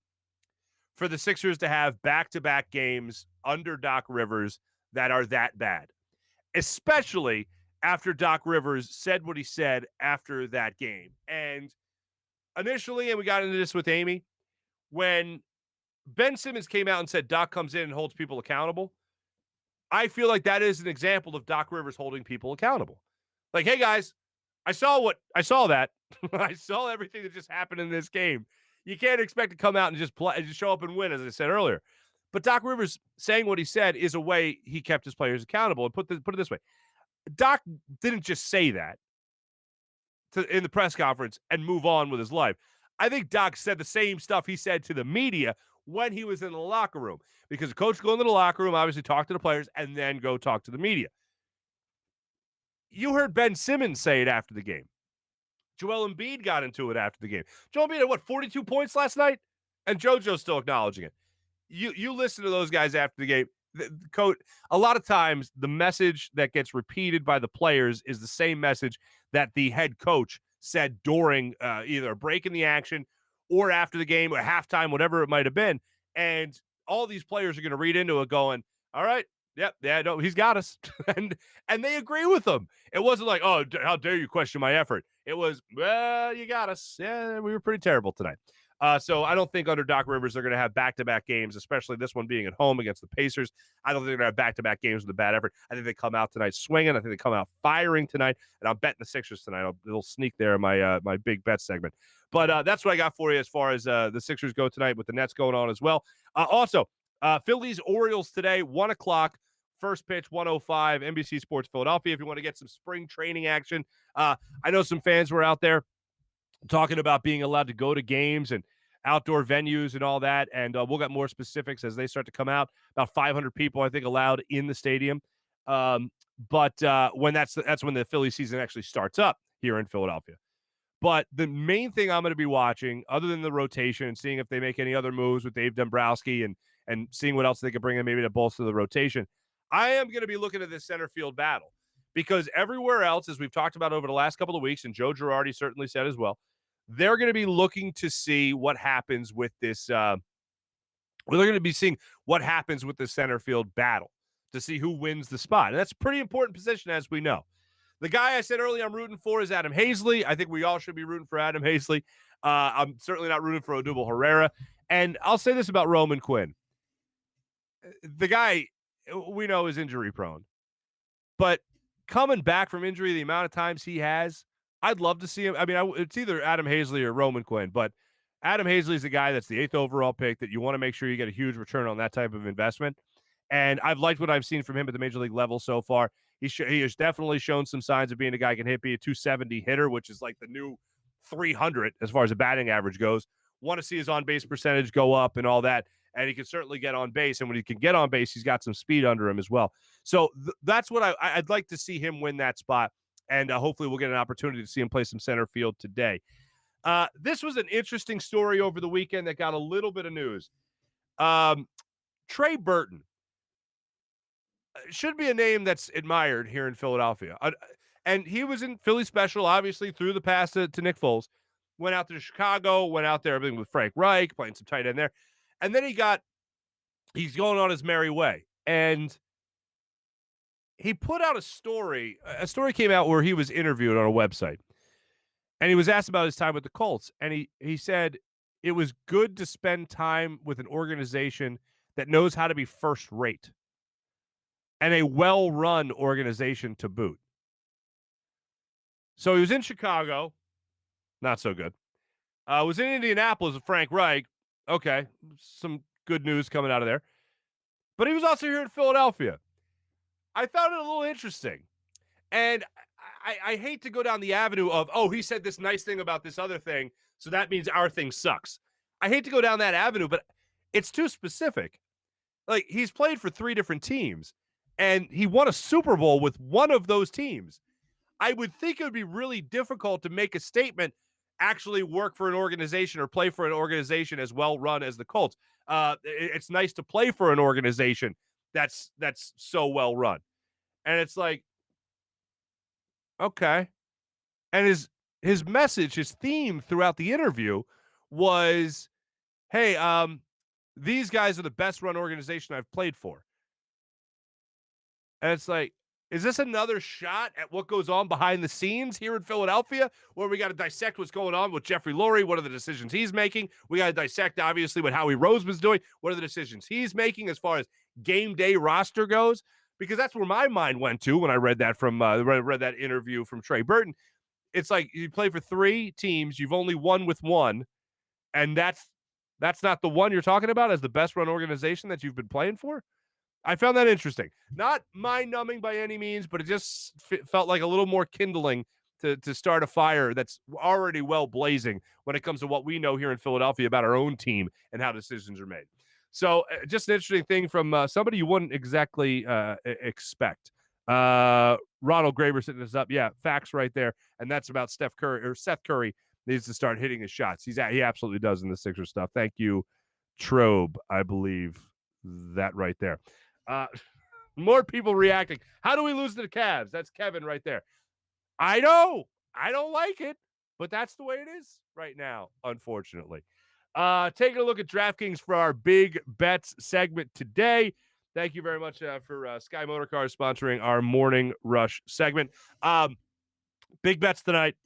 for the Sixers to have back-to-back games under Doc Rivers that are that bad, especially after Doc Rivers said what he said after that game. And initially, and we got into this with Amy, when Ben Simmons came out and said Doc comes in and holds people accountable, I feel like that is an example of Doc Rivers holding people accountable. Like, hey, guys, I saw that. I saw everything that just happened in this game. You can't expect to come out and just play and just show up and win, as I said earlier. But Doc Rivers saying what he said is a way he kept his players accountable. And put it this way. Doc didn't just say that in the press conference and move on with his life. I think Doc said the same stuff he said to the media when he was in the locker room, because the coach go into the locker room, obviously talk to the players, and then go talk to the media. You heard Ben Simmons say it after the game. Joel Embiid got into it after the game. Joel Embiid had, 42 points last night? And JoJo's still acknowledging it. you listen to those guys after the game. The coach, a lot of times the message that gets repeated by the players is the same message that the head coach said during either a break in the action or after the game or halftime, whatever it might have been. And all these players are going to read into it going, all right, yep, yeah, no, he's got us. and they agree with him. It wasn't like, oh, how dare you question my effort. It was, well, you got us. Yeah, we were pretty terrible tonight. So I don't think under Doc Rivers they're going to have back-to-back games, especially this one being at home against the Pacers. I don't think they're going to have back-to-back games with a bad effort. I think they come out tonight swinging. I think they come out firing tonight, and I'm betting the Sixers tonight. It'll sneak there in my big bet segment. But that's what I got for you as far as the Sixers go tonight with the Nets going on as well. Also, Phillies Orioles today, 1 o'clock. First pitch, 1:05, NBC Sports Philadelphia. If you want to get some spring training action, I know some fans were out there talking about being allowed to go to games and outdoor venues and all that. And we'll get more specifics as they start to come out. About 500 people, I think, allowed in the stadium. But when that's when the Philly season actually starts up here in Philadelphia. But the main thing I'm going to be watching, other than the rotation and seeing if they make any other moves with Dave Dombrowski and seeing what else they could bring in maybe to bolster the rotation, I am going to be looking at this center field battle. Because everywhere else, as we've talked about over the last couple of weeks, and Joe Girardi certainly said as well, they're going to be looking to see what happens with this. They're going to be seeing what happens with the center field battle to see who wins the spot. And that's a pretty important position, as we know. The guy I said earlier I'm rooting for is Adam Hazley. I think we all should be rooting for Adam Hazley. I'm certainly not rooting for Odubel Herrera. And I'll say this about Roman Quinn. The guy, we know, is injury prone. But coming back from injury, the amount of times he has, I'd love to see him. I mean, it's either Adam Hazley or Roman Quinn, but Adam Hazley is a guy that's the 8th overall pick that you want to make sure you get a huge return on that type of investment. And I've liked what I've seen from him at the major league level so far. He has definitely shown some signs of being a guy who can be a 270 hitter, which is like the new 300 as far as the batting average goes. Want to see his on-base percentage go up and all that. And he can certainly get on base. And when he can get on base, he's got some speed under him as well. So that's what I'd like to see him win that spot. And hopefully we'll get an opportunity to see him play some center field today. This was an interesting story over the weekend that got a little bit of news. Trey Burton should be a name that's admired here in Philadelphia. And he was in Philly special, obviously, through the pass to Nick Foles. Went out to Chicago, went out there everything with Frank Reich, playing some tight end there. And then he's going on his merry way. And he put out a story. A story came out where he was interviewed on a website. And he was asked about his time with the Colts. And he said it was good to spend time with an organization that knows how to be first rate and a well-run organization to boot. So he was in Chicago. Not so good. Was in Indianapolis with Frank Reich. Okay, some good news coming out of there. But he was also here in Philadelphia. I found it a little interesting. And I hate to go down the avenue of, oh, he said this nice thing about this other thing, so that means our thing sucks. I hate to go down that avenue, but it's too specific. Like, he's played for 3 different teams, and he won a Super Bowl with one of those teams. I would think it would be really difficult to make a statement, actually work for an organization or play for an organization as well run as the Colts. It's nice to play for an organization that's so well run. And it's like, okay. And his message, his theme throughout the interview was, hey, these guys are the best run organization I've played for. And it's like, is this another shot at what goes on behind the scenes here in Philadelphia, where we got to dissect what's going on with Jeffrey Lurie? What are the decisions he's making? We got to dissect, obviously, what Howie Roseman's doing. What are the decisions he's making as far as game day roster goes? Because that's where my mind went to when I read that read that interview from Trey Burton. It's like, you play for 3 teams, you've only won with 1, and that's not the one you're talking about as the best run organization that you've been playing for. I found that interesting. Not mind-numbing by any means, but it just felt like a little more kindling to start a fire that's already well blazing when it comes to what we know here in Philadelphia about our own team and how decisions are made. So just an interesting thing from somebody you wouldn't exactly expect. Ronald Graber sitting this up. Yeah, facts right there. And that's about Seth Curry needs to start hitting his shots. He absolutely does in the Sixers stuff. Thank you Trobe, I believe that right there. More people reacting. How do we lose to the Cavs? That's Kevin right there. I know. I don't like it, but that's the way it is right now, unfortunately. Taking a look at DraftKings for our big bets segment today. Thank you very much for Sky Motor Cars sponsoring our Morning Rush segment. Big bets tonight.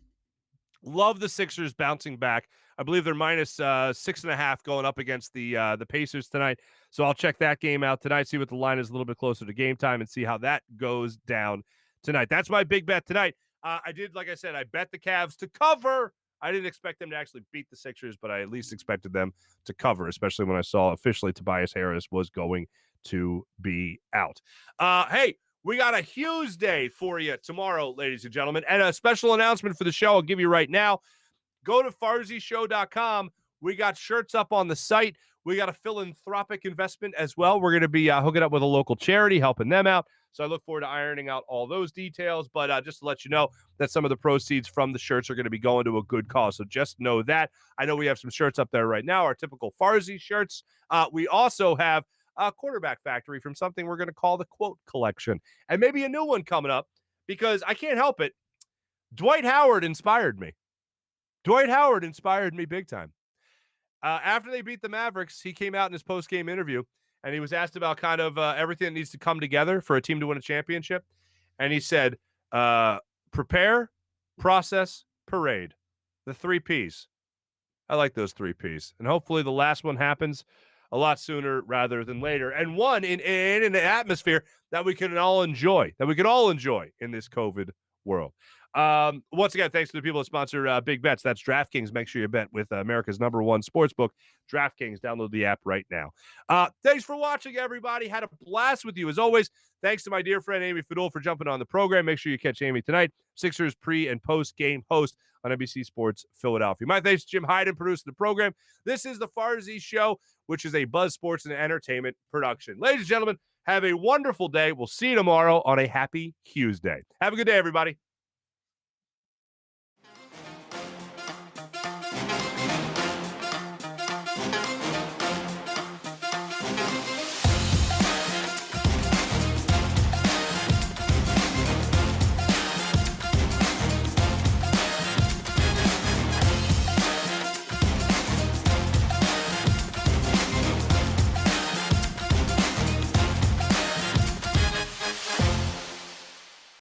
Love the Sixers bouncing back. I believe they're minus 6.5 going up against the Pacers tonight. So I'll check that game out tonight, see what the line is a little bit closer to game time, and see how that goes down tonight. That's my big bet tonight. I did, like I said, I bet the Cavs to cover. I didn't expect them to actually beat the Sixers, but I at least expected them to cover, especially when I saw officially Tobias Harris was going to be out. Hey, we got a huge day for you tomorrow, ladies and gentlemen, and a special announcement for the show I'll give you right now. Go to FarzyShow.com. We got shirts up on the site. We got a philanthropic investment as well. We're going to be hooking up with a local charity, helping them out. So I look forward to ironing out all those details. But just to let you know that some of the proceeds from the shirts are going to be going to a good cause. So just know that. I know we have some shirts up there right now, our typical Farzy shirts. We also have a quarterback factory from something we're going to call the Quote Collection. And maybe a new one coming up because I can't help it. Dwight Howard inspired me. Dwight Howard inspired me big time. After they beat the Mavericks, he came out in his post-game interview, and he was asked about kind of everything that needs to come together for a team to win a championship. And he said, prepare, process, parade. The 3 Ps. I like those 3 Ps. And hopefully the last one happens a lot sooner rather than later. And one in an atmosphere that we can all enjoy, in this COVID world. Once again, thanks to the people that sponsor Big Bets. That's DraftKings. Make sure you bet with America's #1 sportsbook, DraftKings. Download the app right now. Thanks for watching, everybody. Had a blast with you as always. Thanks to my dear friend Amy Fadool for jumping on the program. Make sure you catch Amy tonight, Sixers pre and post game host on NBC Sports Philadelphia. My thanks to Jim Hyden, producing the program. This is the Farzy Show, which is a Buzz Sports and Entertainment production. Ladies and gentlemen, have a wonderful day. We'll see you tomorrow on a happy Tuesday. Have a good day, everybody.